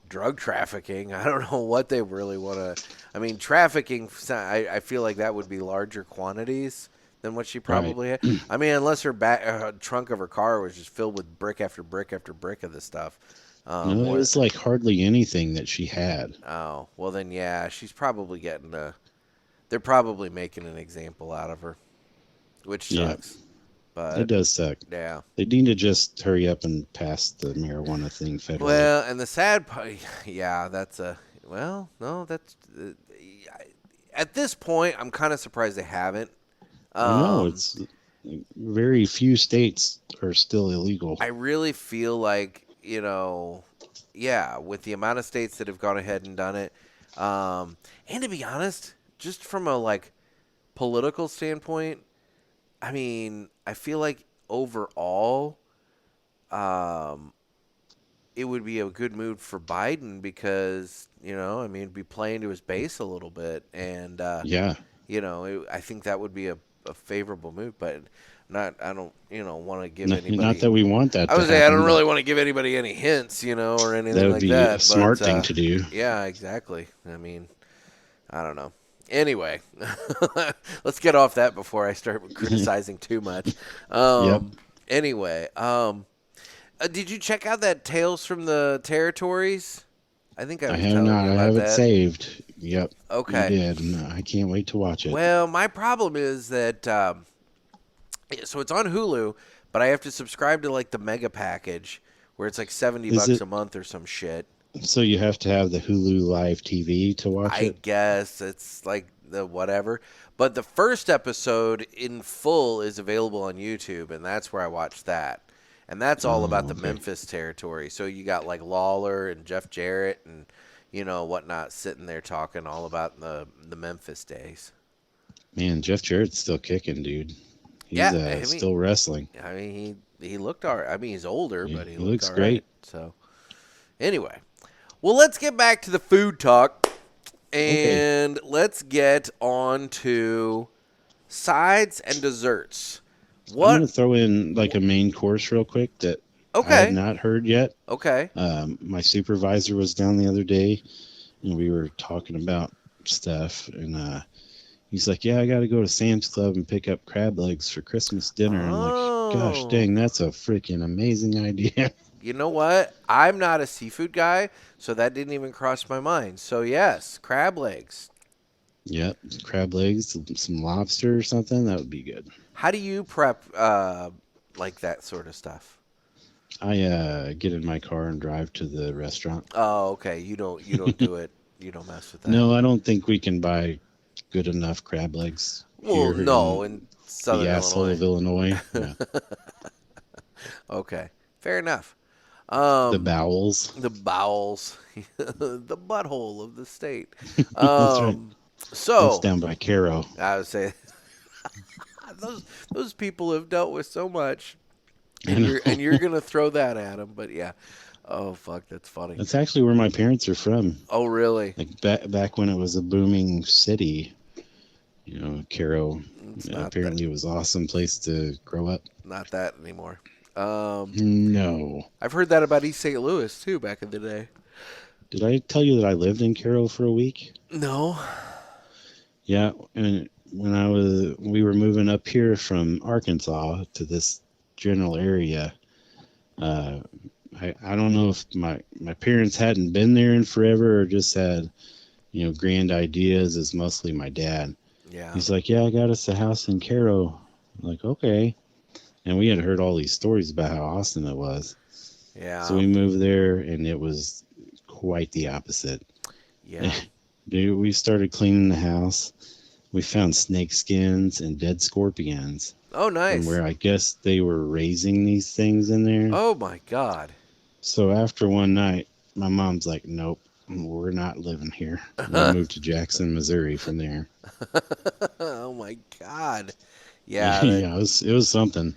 drug trafficking. I don't know what they really want to. I mean, trafficking, I feel like that would be larger quantities than what she probably had. I mean, unless her trunk of her car was just filled with brick after brick after brick of this stuff. No, it was like hardly anything that she had. Oh, well then, yeah, she's probably getting they're probably making an example out of her, which sucks. But it does suck. yeah. They need to just hurry up and pass the marijuana thing federally. Well, and the sad part, yeah, no, that's at this point, I'm kind of surprised they haven't. I know it's very few states are still illegal. I really feel like, yeah, with the amount of states that have gone ahead and done it, and to be honest, just from a like political standpoint, I mean, I feel like overall, it would be a good move for Biden because, I mean, it'd be playing to his base a little bit, and Yeah. I think that would be a favorable move, but I don't, want to give anybody. Not that we want that. I would to say happen, I don't but really want to give anybody any hints, or anything that would like be that. a smart but, thing to do. Yeah, exactly. I mean, I don't know. Anyway, let's get off that before I start criticizing too much. Yep. Anyway, did you check out that Tales from the Territories? I think I was have telling not. you I about have that. it saved. Yep. Okay. You did. And I can't wait to watch it. Well, my problem is that so it's on Hulu, but I have to subscribe to like the mega package where it's like $70 a month or some shit. So you have to have the Hulu Live TV to watch it? I guess it's like the whatever. But the first episode in full is available on YouTube, and that's where I watched that. And that's all about the Memphis territory. So you got like Lawler and Jeff Jarrett and whatnot sitting there talking all about the Memphis days. Man, Jeff Jarrett's still kicking, dude. He's still wrestling. I mean, he looked all right. I mean, he's older, but he looks all great. Right. So, anyway, well, let's get back to the food talk, and let's get on to sides and desserts. I'm going to throw in like a main course real quick that I had not heard yet. Okay. My supervisor was down the other day, and we were talking about stuff, and he's like, yeah, I got to go to Sam's Club and pick up crab legs for Christmas dinner. I'm like, gosh dang, that's a freaking amazing idea. You know what? I'm not a seafood guy, so that didn't even cross my mind. So, yes, crab legs. Yep, crab legs, some lobster or something, that would be good. How do you prep like that sort of stuff? I get in my car and drive to the restaurant. Oh, okay. You don't do it. You don't mess with that. No, I don't think we can buy good enough crab legs. Well, no, in Southern asshole of Illinois. Yeah. Okay, fair enough. The bowels. The butthole of the state. That's right. So that's down by Caro. I would say those people have dealt with so much, and you're gonna throw that at them. But yeah, oh fuck, that's funny. That's actually where my parents are from. Oh really? Like back when it was a booming city. Caro. Apparently, it was an awesome place to grow up. Not that anymore. No. I've heard that about East St. Louis too back in the day. Did I tell you that I lived in Caro for a week? No. Yeah, and when we were moving up here from Arkansas to this general area, I don't know if my parents hadn't been there in forever or just had, grand ideas. It's mostly my dad. Yeah. He's like, yeah, I got us a house in Caro. I'm like, okay. And we had heard all these stories about how awesome it was. Yeah. So we moved there, and it was quite the opposite. Yeah. Dude, we started cleaning the house. We found snake skins and dead scorpions. Oh, nice. And where I guess they were raising these things in there. Oh, my God. So after one night, my mom's like, nope, we're not living here. We moved to Jackson, Missouri from there. Oh, my God. Yeah. Yeah, it was something.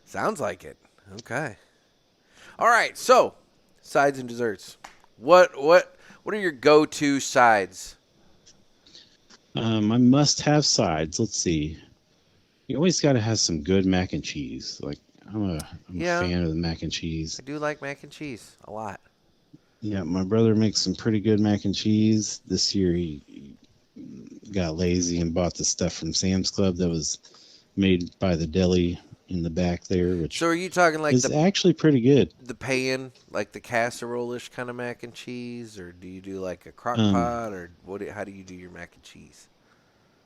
Sounds like it. Okay. All right. So, sides and desserts. What are your go-to sides? I must have sides. Let's see. You always got to have some good mac and cheese. Like I'm a fan of the mac and cheese. I do like mac and cheese a lot. Yeah, my brother makes some pretty good mac and cheese. This year he got lazy and bought the stuff from Sam's Club that was made by the deli in the back there, which so are you talking like is actually pretty good. The pan, like the casserole-ish kind of mac and cheese, or do you do like a crock pot, or how do you do your mac and cheese?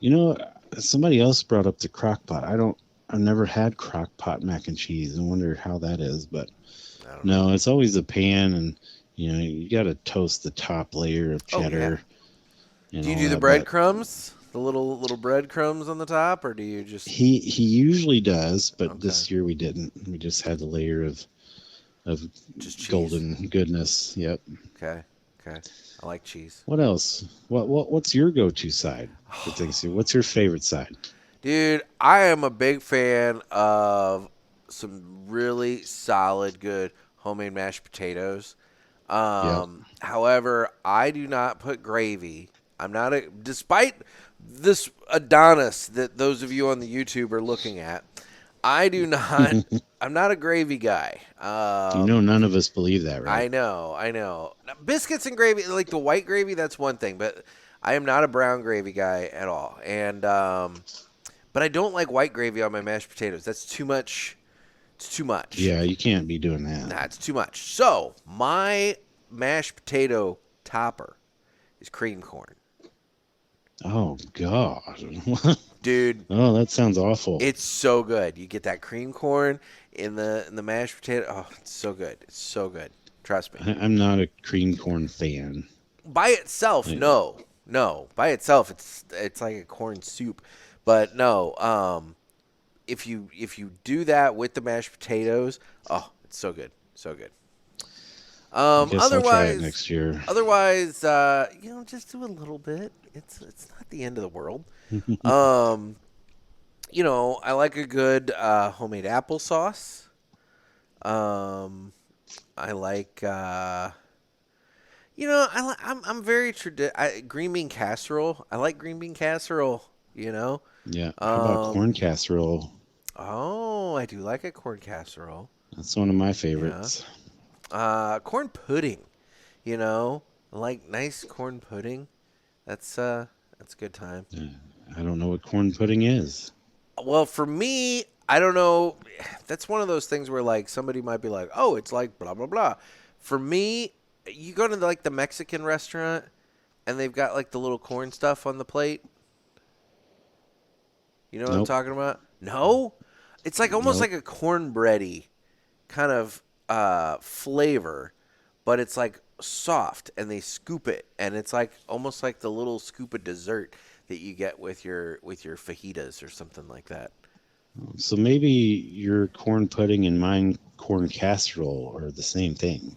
You know, somebody else brought up the crock pot. I've never had crock pot mac and cheese. I wonder how that is, but I don't know. no, it's always a pan, and you got to toast the top layer of Oh yeah. cheddar and Do you all do the that. But breadcrumbs? The little breadcrumbs on the top, or do you just he usually does, but okay? this year we didn't. We just had the layer of Just cheese. golden goodness. Yep. Okay. Okay. I like cheese. What else? What's your go-to side for Thanksgiving? What's your favorite side? Dude, I am a big fan of some really solid, good homemade mashed potatoes. Yep. However, I do not put gravy. I'm not a, despite this Adonis that those of you on the YouTube are looking at, I do not, I'm not a gravy guy. None of us believe that, right? I know, I know. Now, biscuits and gravy, like the white gravy, that's one thing, but I am not a brown gravy guy at all. And, but I don't like white gravy on my mashed potatoes. That's too much. It's too much. Yeah, you can't be doing that. Nah, it's too much. So, my mashed potato topper is cream corn. Oh God. Dude, Oh, that sounds awful. it's so good. You get that cream corn in the mashed potato. Oh, it's so good. It's so good. Trust me. I'm not a cream corn fan. By itself, no. No. By itself it's like a corn soup. But no, if you do that with the mashed potatoes, oh, it's so good. So good. I guess I'll try it Otherwise, next year. otherwise, just do a little bit. It's not the end of the world. Um, I like a good homemade applesauce. I like I'm very green bean casserole. I like green bean casserole. Yeah. How about corn Um, casserole? oh, I do like a corn casserole. That's one of my Yeah. favorites. Corn pudding. I like nice corn pudding. That's a good time. I don't know what corn pudding is. Well, for me, I don't know. That's one of those things where like somebody might be like, "Oh, it's like blah blah blah." For me, you go to like the Mexican restaurant and they've got like the little corn stuff on the plate. You know what I'm Nope. talking about? No? It's like almost Nope. like a cornbready kind of flavor, but it's like soft and they scoop it and it's like almost like the little scoop of dessert that you get with your fajitas or something like that. So maybe your corn pudding and mine corn casserole are the same thing.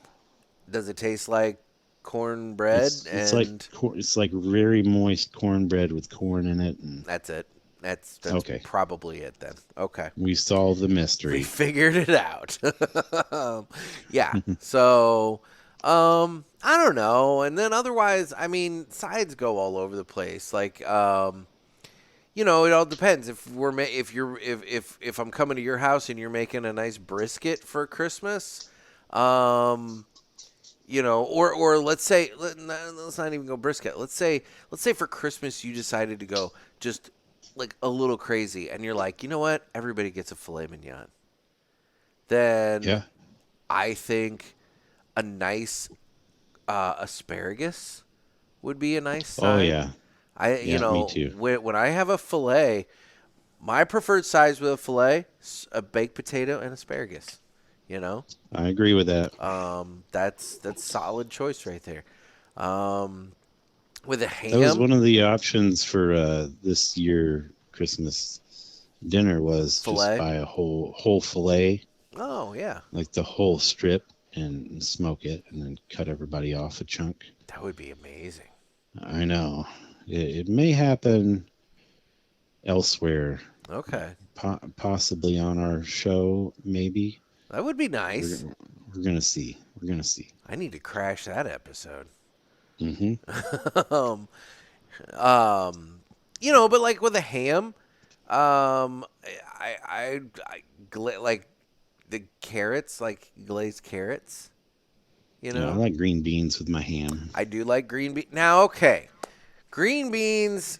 Does it taste like cornbread? And It's like very moist cornbread with corn in it, and that's it. That's okay, probably it then. Okay. we solved the We mystery. figured it out. Yeah. So, I don't know. And then otherwise, I mean, sides go all over the place. Like, it all depends. If we're if I'm coming to your house and you're making a nice brisket for Christmas, or let's not even go brisket. Let's say for Christmas you decided to go just like a little crazy, and you're like, you know what? Everybody gets a filet mignon. Then Yeah. I think a nice asparagus would be a nice Oh side. yeah. Me too. When I have a filet, my preferred size with a filet, a baked potato and asparagus. You know, I agree with that. that's solid choice right there. With a That was ham one of the options for this year Christmas dinner was just filet. buy a whole fillet, Oh yeah, like the whole strip, and smoke it, and then cut everybody off a chunk. that would be amazing. I know it may happen elsewhere, Okay, possibly on our show, maybe. that would be We're nice. we're gonna see. We're gonna see. I need to crash that episode. Hmm. um, but like with a ham, like the carrots, like glazed carrots. You Yeah, I know, like green beans with my ham. I do like green beans. Now, okay, green beans.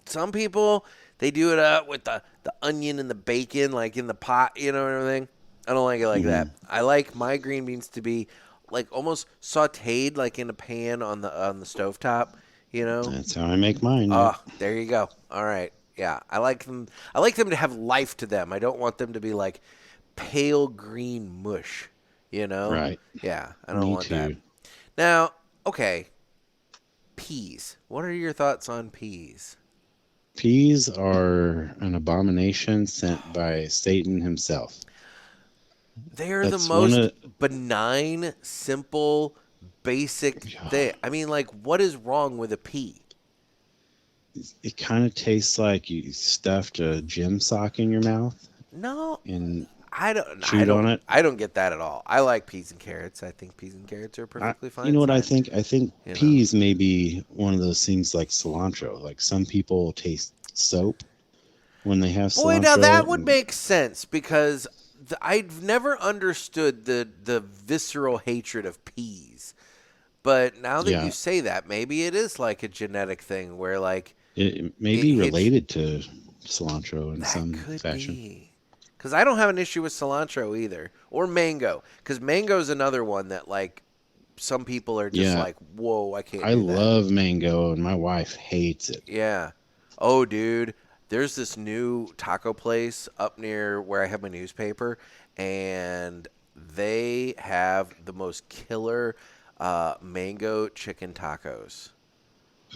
Some people they do it up with the onion and the bacon, like in the pot, and everything. I don't like it like Hmm. that. I like my green beans to be like almost sautéed, like in a pan on the stovetop. You know? That's how I make mine. Yep. There you go. All right. Yeah, I like them. I like them to have life to them. I don't want them to be like pale green mush. You know? Right. Yeah, I don't Me want that. too. Now, okay, peas. What are your thoughts on peas? Peas are an abomination sent by Satan himself. They are the That's one most of benign, simple, basic thing. I mean, like, what is wrong with a pea? it kind of tastes like you stuffed a gym sock in your mouth No, and I don't. chewed on it. I don't get that at all. I like peas and carrots. I think peas and carrots are a perfectly fine. You know what I side, think? I think you know? peas may be one of those things like cilantro. Like some people taste soap when they have Boy, cilantro. now that would make sense because I've never understood the visceral hatred of peas. But now that Yeah. you say that, maybe it is like a genetic thing where like It may it be hits- related to cilantro in that some could fashion. be. Because I don't have an issue with cilantro either, or mango. Because mango is another one that like some people are just Yeah. like, whoa, I can't. I do that. love mango, and my wife hates it. Yeah. Oh, dude, there's this new taco place up near where I have my newspaper, and they have the most killer mango chicken tacos.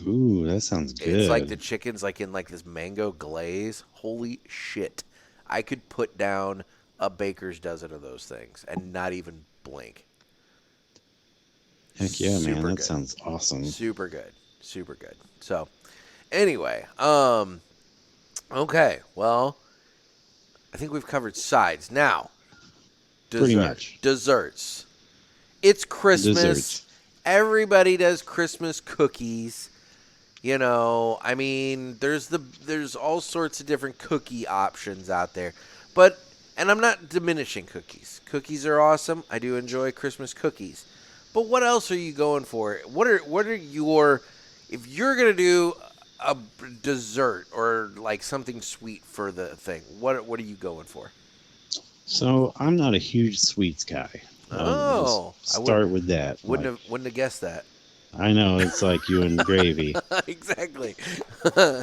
Ooh, that sounds good. It's like the chicken's like in like this mango glaze. Holy shit. I could put down a baker's dozen of those things and not even blink. Heck yeah, man, Super that good. sounds awesome. Super good. Super good. So, anyway, okay, well, I think we've covered sides. Now, Pretty much. Desserts. It's Christmas. Desserts. Everybody does Christmas cookies. You know, I mean, there's all sorts of different cookie options out there. And I'm not diminishing cookies. Cookies are awesome. I do enjoy Christmas cookies. But what else are you going for? What are your, if you're going to do a dessert or like something sweet for the thing, what are you going for? So I'm not a huge sweets guy. Oh, start with that. Wouldn't have guessed that. I know, it's like you and gravy. Exactly.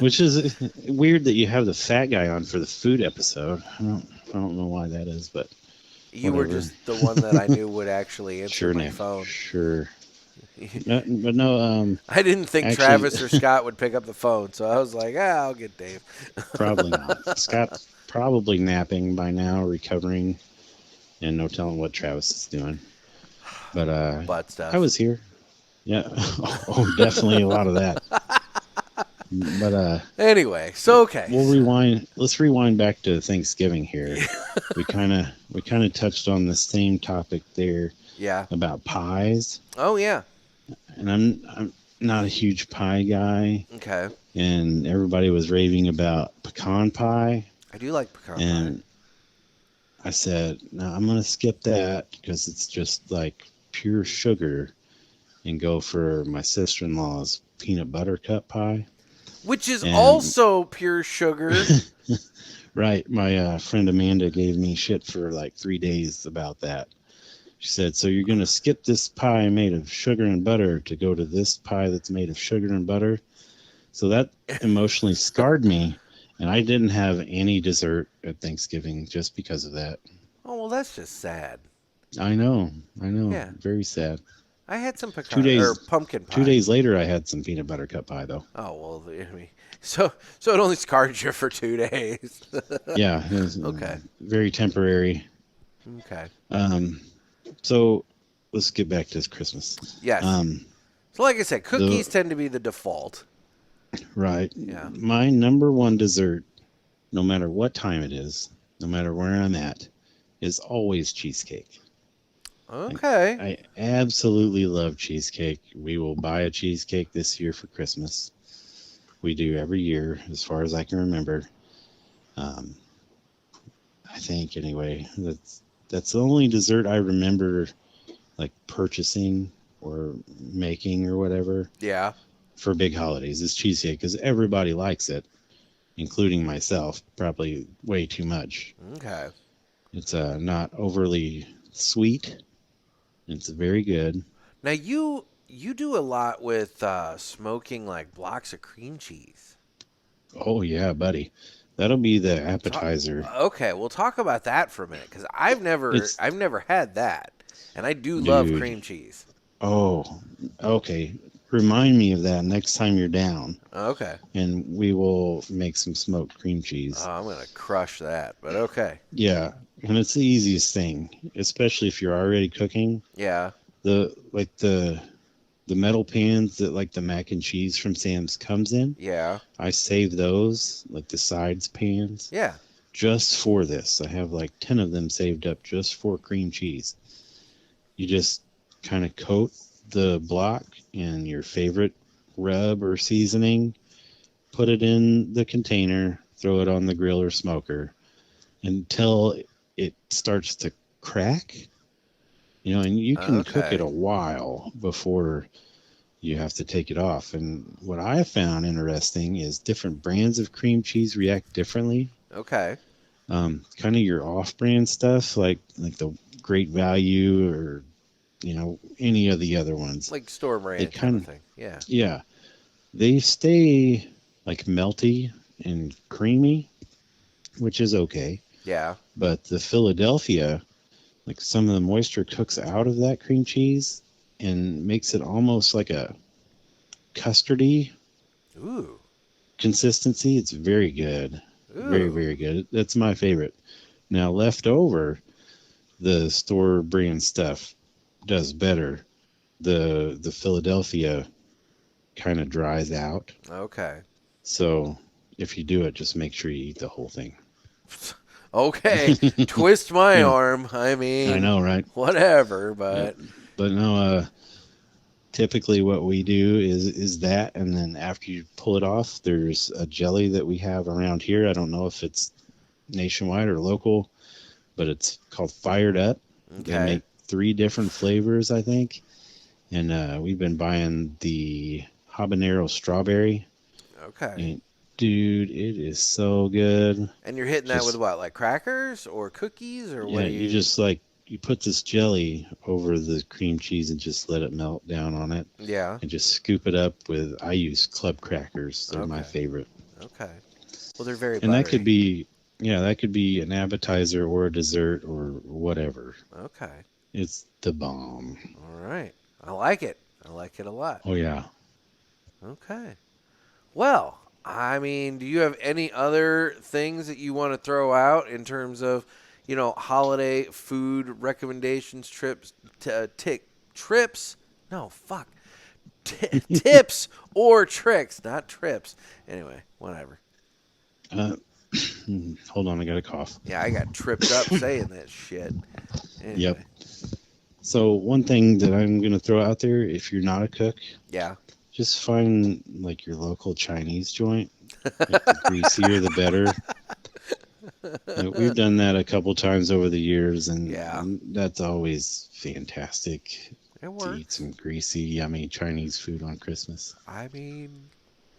Which is weird that you have the fat guy on for the food episode. I don't know why that is, but you were whatever. just the one that I knew would actually answer Sure, my Nick. phone. Sure. No, I didn't think actually- Travis or Scott would pick up the phone, so I was like, I'll get Dave. probably not. Scott's probably napping by now, recovering, and no telling what Travis is doing. But Butt stuff. I was here. Yeah. Oh, definitely a lot of that. But Anyway, so okay. we'll rewind. Let's rewind back to Thanksgiving here. we kind of touched on the same topic there Yeah. about pies, Oh yeah. and I'm not a huge pie guy, Okay. and everybody was raving about pecan pie, I do like pecan and I said, no, I'm gonna skip that because it's just like pure sugar, and go for my sister-in-law's peanut butter cup pie. which is and- also pure sugar. Right. My friend Amanda gave me shit for like 3 days about that. She said, so you're going to skip this pie made of sugar and butter to go to this pie that's made of sugar and butter? So that emotionally scarred me, and I didn't have any dessert at Thanksgiving just because of that. Oh well, that's just sad. I know. Yeah. Very sad. I had some pecan 2 days or pumpkin pie. 2 days later, I had some peanut butter cup pie, though. Oh well, I mean, so it only scarred you for 2 days. Yeah. It was, Okay. Very temporary. Okay. So let's get back to this Christmas. Yes. So like I said, cookies tend to be the default. Right. Yeah. My number one dessert, no matter what time it is, no matter where I'm at, is always cheesecake. Okay. I absolutely love cheesecake. We will buy a cheesecake this year for Christmas. We do every year, as far as I can remember. I think anyway. That's the only dessert I remember, like purchasing or making or whatever. Yeah. For big holidays is cheesecake because everybody likes it, including myself, probably way too much. Okay. It's not overly sweet. It's very good. Now you you do a lot with smoking like blocks of cream cheese. Oh yeah, buddy. That'll be the Ta- appetizer. okay, we'll talk about that for a minute because It's I've never had that, and I do love dude. cream cheese. Oh, okay. Remind me of that next time you're down, Okay. and we will make some smoked cream cheese. I'm gonna crush that, but okay. Yeah, and it's the easiest thing, especially if you're already cooking. Yeah. The metal pans that like the mac and cheese from Sam's comes in. Yeah. I save those, like the sides pans, Yeah. just for this. I have like 10 of them saved up just for cream cheese. You just kind of coat the block in your favorite rub or seasoning, put it in the container, throw it on the grill or smoker until it starts to crack. And you can cook it a while before you have to take it off. And what I found interesting is different brands of cream cheese react differently. Okay. Kind of your off-brand stuff, like the Great Value or any of the other ones. Like store brand It kind of thing. Yeah. Yeah, they stay like melty and creamy, which is okay. Yeah. But the Philadelphia, like some of the moisture cooks out of that cream cheese and makes it almost like a custardy Ooh. consistency. It's very good. Ooh. Very, very good. That's my favorite. Now, leftover, the store brand stuff does better. The Philadelphia kind of dries out. Okay. So if you do it, just make sure you eat the whole thing. Okay. Twist my Yeah. arm. I mean, I know, right? whatever, but But no, typically what we do is that, and then after you pull it off, there's a jelly that we have around here. I don't know if it's nationwide or local, but it's called Fired Up. They okay. make 3 different flavors, I think. And we've been buying the habanero strawberry. Okay. And, dude, it is so good. And you're hitting that with what, like crackers or cookies or what? Yeah, you just you put this jelly over the cream cheese and just let it melt down on it. Yeah. And just scoop it up with, I use club crackers. They're my Okay. favorite. Okay. Well, they're very And buttery. that could be an appetizer or a dessert or whatever. Okay. It's the bomb. All right. I like it. I like it a lot. Oh, yeah. Okay. Well, I mean, do you have any other things that you want to throw out in terms of, holiday food recommendations, trips? No, fuck. Tips or tricks, not trips. Anyway, whatever. Hold on, I got a cough. Yeah, I got tripped up saying that shit. Anyway. Yep. So one thing that I'm going to throw out there, if you're not a cook, Yeah. just find like your local Chinese joint. Like, the greasier, the better. We've done that a couple times over the years, and that's always fantastic. It works. To eat some greasy, yummy Chinese food on Christmas. I mean,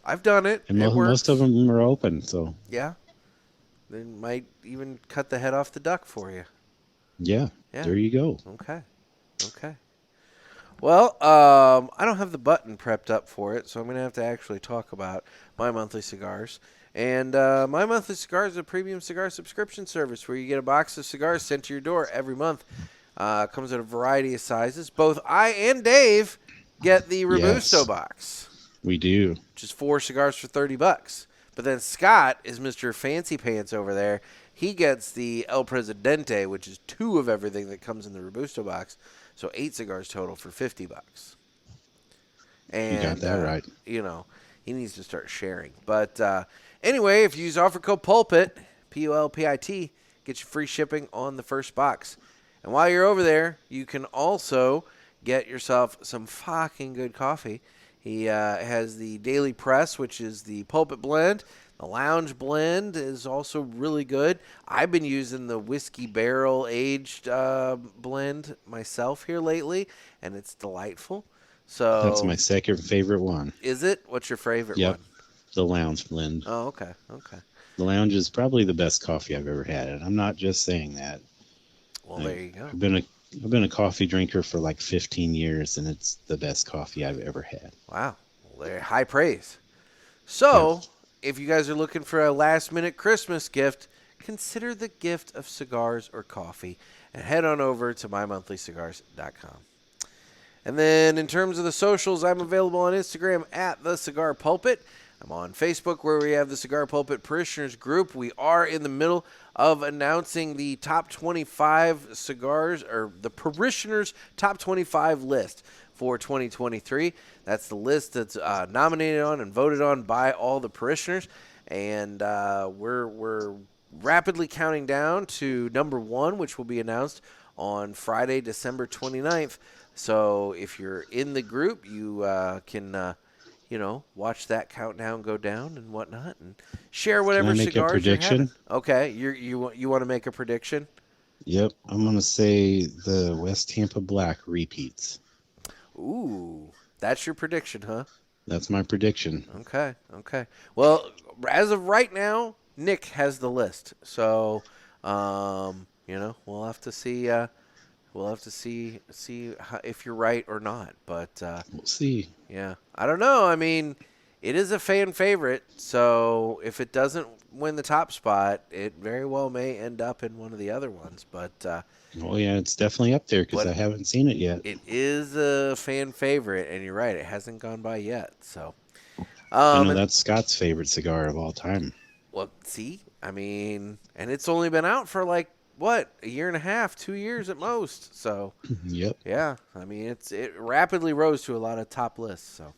I've done it. And it works. most of them are open, so. Yeah. They might even cut the head off the duck for you. Yeah. There you go. Okay. Well, I don't have the button prepped up for it, so I'm going to have to actually talk about My Monthly Cigars. And My Monthly Cigars is a premium cigar subscription service where you get a box of cigars sent to your door every month. Comes in a variety of sizes. Both I and Dave get the Robusto box. We do. Which is 4 cigars for $30. But then Scott is Mr. Fancy Pants over there. He gets the El Presidente, which is 2 of everything that comes in the Robusto box. So 8 cigars total for $50. And you got that right. He needs to start sharing. But anyway, if you use offer code PULPIT, PULPIT, get you free shipping on the first box. And while you're over there, you can also get yourself some fucking good coffee. He has the Daily Press, which is the Pulpit blend. The Lounge blend is also really good. I've been using the Whiskey Barrel aged blend myself here lately, and it's delightful. So that's my second favorite one. Is it? What's your favorite one? The Lounge blend. Oh, okay. The Lounge is probably the best coffee I've ever had, and I'm not just saying that. Well, there you go. I've been I've been a coffee drinker for like 15 years, and it's the best coffee I've ever had. Wow. Well, they're high praise. Yeah. So, if you guys are looking for a last-minute Christmas gift, consider the gift of cigars or coffee and head on over to mymonthlycigars.com. And then in terms of the socials, I'm available on Instagram at The Cigar Pulpit. I'm on Facebook where we have the Cigar Pulpit Parishioners group. We are in the middle of announcing the top 25 cigars, or the Parishioners top 25 list for 2023. That's the list that's nominated on and voted on by all the parishioners. And we're rapidly counting down to number one, which will be announced on Friday, December 29th. So if you're in the group, you can watch that countdown go down and whatnot, and share whatever Can I make a cigars prediction? you're having. Okay, you want to make a prediction? Yep, I'm gonna say the West Tampa Black repeats. Ooh, that's your prediction, huh? That's my prediction. Okay. Well, as of right now, Nick has the list, so we'll have to see. We'll have to see if you're right or not, but We'll see. yeah, I don't know. I mean, it is a fan favorite, so if it doesn't win the top spot, it very well may end up in one of the other ones. But Oh yeah, it's definitely up there because I haven't seen it yet. it is a fan favorite, and you're right, it hasn't gone by yet. So, I know that's Scott's favorite cigar of all time. well, see, I mean, and it's only been out for like what, a year and a half, 2 years at most. So, Yep. yeah, I mean, it rapidly rose to a lot of top lists. So,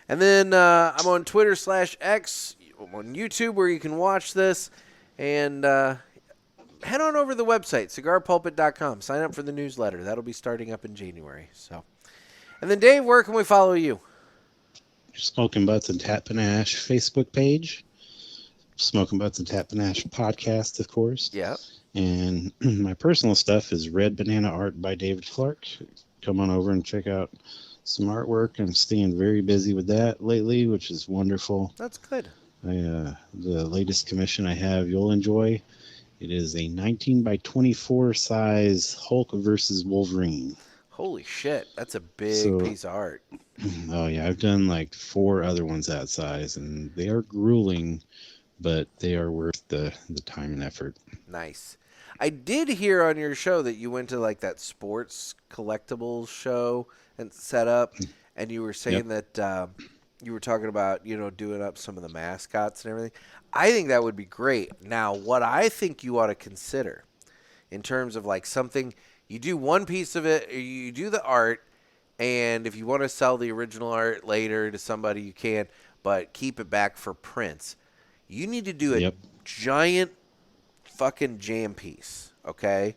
and then I'm on Twitter/X, on YouTube where you can watch this, and head on over to the website cigarpulpit.com. Sign up for the newsletter. That'll be starting up in January. So, and then Dave, where can we follow you? Smoking Butts and Tappin Ash Facebook page. Smoking Butts and Tappin Ash podcast, of course. Yeah. And my personal stuff is Red Banana Art by David Clark. Come on over and check out some artwork. I'm staying very busy with that lately, which is wonderful. That's good. The latest commission I have, you'll enjoy. It is a 19 by 24 size Hulk versus Wolverine. Holy shit, that's a big piece of art. Oh yeah, I've done like 4 other ones that size, and they are grueling, but they are worth the time and effort. Nice. I did hear on your show that you went to like that sports collectibles show and set up, and you were saying that you were talking about, doing up some of the mascots and everything. I think that would be great. Now, what I think you ought to consider in terms of like something, you do one piece of it, or you do the art, and if you want to sell the original art later to somebody, you can, but keep it back for prints. You need to do a giant fucking jam piece, okay?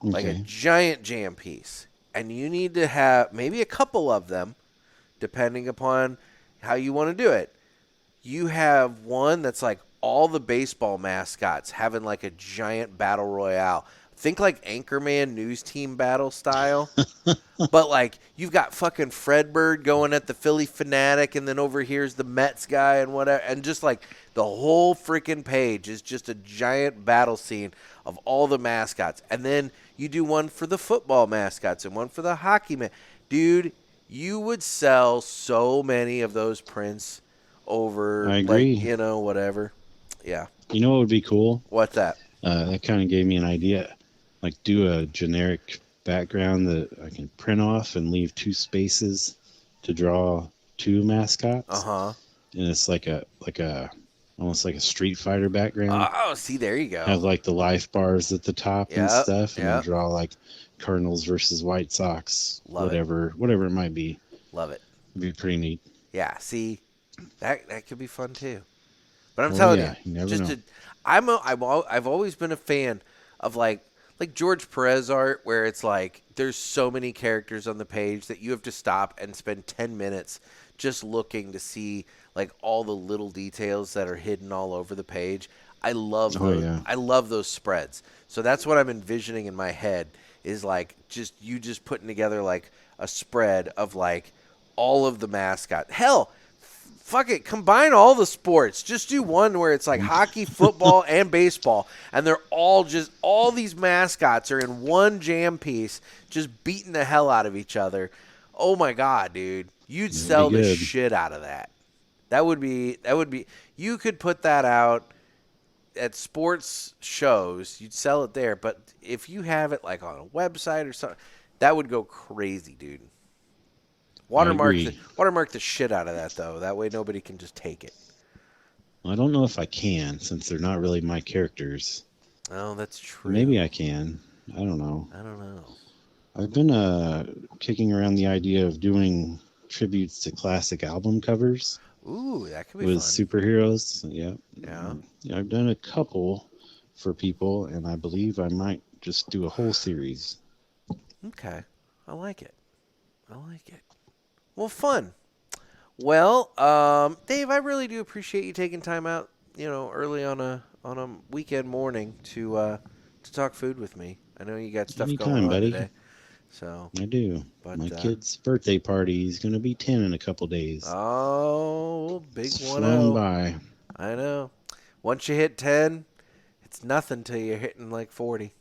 Like a giant jam piece. And you need to have maybe a couple of them, depending upon how you want to do it. You have one that's like all the baseball mascots having like a giant battle royale. Think like Anchorman News Team battle style. But like you've got fucking Fredbird going at the Philly Fanatic, and then over here's the Mets guy and whatever. And just like the whole freaking page is just a giant battle scene of all the mascots. And then you do one for the football mascots and one for the hockey man. Dude, you would sell so many of those prints over, I agree. like, whatever. Yeah. You know what would be cool? What's that? That kind of gave me an idea. Like do a generic background that I can print off and leave 2 spaces to draw 2 mascots. Uh-huh. And it's like a almost like a Street Fighter background. Oh, see, there you go. Have like the life bars at the top and stuff, and then draw like Cardinals versus White Sox, whatever it might be. Love it. It'd be pretty neat. Yeah, see, that could be fun too. But I'm telling you, never know. I've always been a fan of like George Perez art, where it's like there's so many characters on the page that you have to stop and spend 10 minutes just looking to see like all the little details that are hidden all over the page. I love those. I love those spreads. So that's what I'm envisioning in my head is like just putting together like a spread of like all of the mascot. Hell, fuck it, combine all the sports. Just do one where it's like hockey, football, and baseball, and they're all these mascots are in one jam piece, just beating the hell out of each other. Oh my god, dude, you'd sell the shit out of that. That would be. You could put that out at sports shows. You'd sell it there, but if you have it like on a website or something, that would go crazy, dude. Watermark the shit out of that, though. That way nobody can just take it. Well, I don't know if I can, since they're not really my characters. Oh, that's true. Maybe I can. I don't know. I've been kicking around the idea of doing tributes to classic album covers. Ooh, that could be with fun. Superheroes. Yeah. I've done a couple for people, and I believe I might just do a whole series. Okay. I like it. Well, fun. Well, Dave, I really do appreciate you taking time out, early on a weekend morning to talk food with me. I know you got stuff going on buddy. today. So I do. But my kid's birthday party is going to be 10 in a couple days. Oh, big it's 1-0. Flown by. I know. Once you hit 10, it's nothing till you're hitting like 40.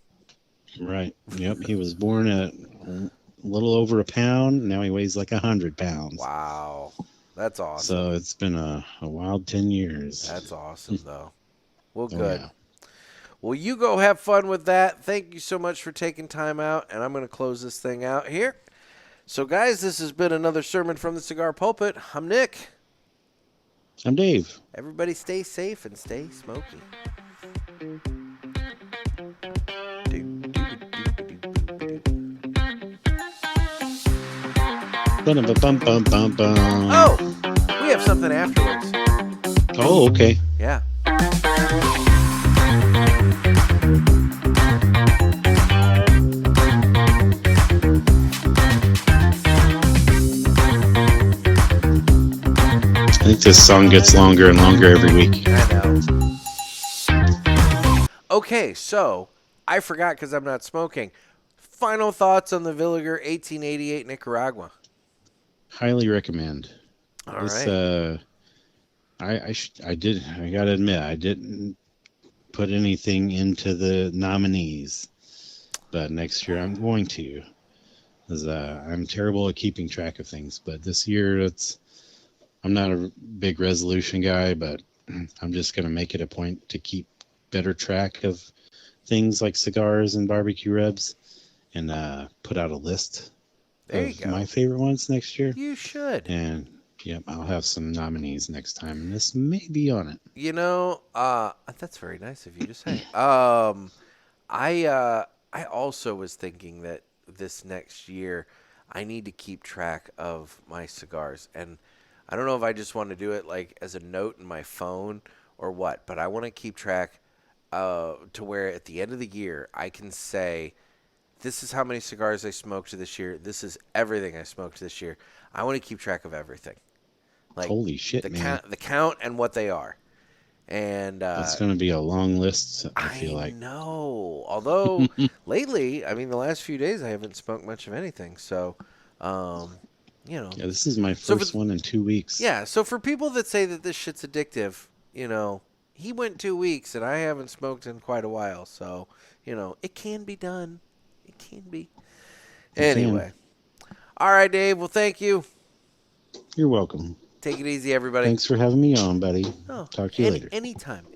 Right. Yep. He was born at a little over a pound. Now he weighs like 100 pounds. Wow. That's awesome. So it's been a wild 10 years. That's awesome, though. Well, good. Oh, yeah. Well, you go have fun with that. Thank you so much for taking time out, and I'm going to close this thing out here. So, guys, this has been another sermon from the Cigar Pulpit. I'm Nick. I'm Dave. Everybody stay safe and stay smoky. Oh, we have something afterwards. Oh, okay. Yeah. I think this song gets longer and longer every week. I know. Okay, so I forgot because I'm not smoking. Final thoughts on the Villiger 1888 Nicaragua. Highly recommend. All this, right. I gotta admit, I didn't put anything into the nominees, but next year I'm going to, because I'm terrible at keeping track of things. But this year, I'm not a big resolution guy, but I'm just gonna make it a point to keep better track of things like cigars and barbecue rubs, and put out a list of my favorite ones next year. You should. And yep, I'll have some nominees next time, and this may be on it. That's very nice of you to say. I also was thinking that this next year I need to keep track of my cigars, and I don't know if I just want to do it like as a note in my phone or what, but I want to keep track to where at the end of the year I can say, this is how many cigars I smoked this year. This is everything I smoked this year. I want to keep track of everything. Like, holy shit, man. The count and what they are. And it's going to be a long list, I feel like. I know. Although lately, I mean, the last few days I haven't smoked much of anything. So, Yeah, this is my first one in 2 weeks. Yeah, so for people that say that this shit's addictive, he went 2 weeks and I haven't smoked in quite a while. So, it can be done. It can be. Anyway. All right, Dave. Well, thank you. You're welcome. Take it easy, everybody. Thanks for having me on, buddy. Oh, talk to you later. Anytime.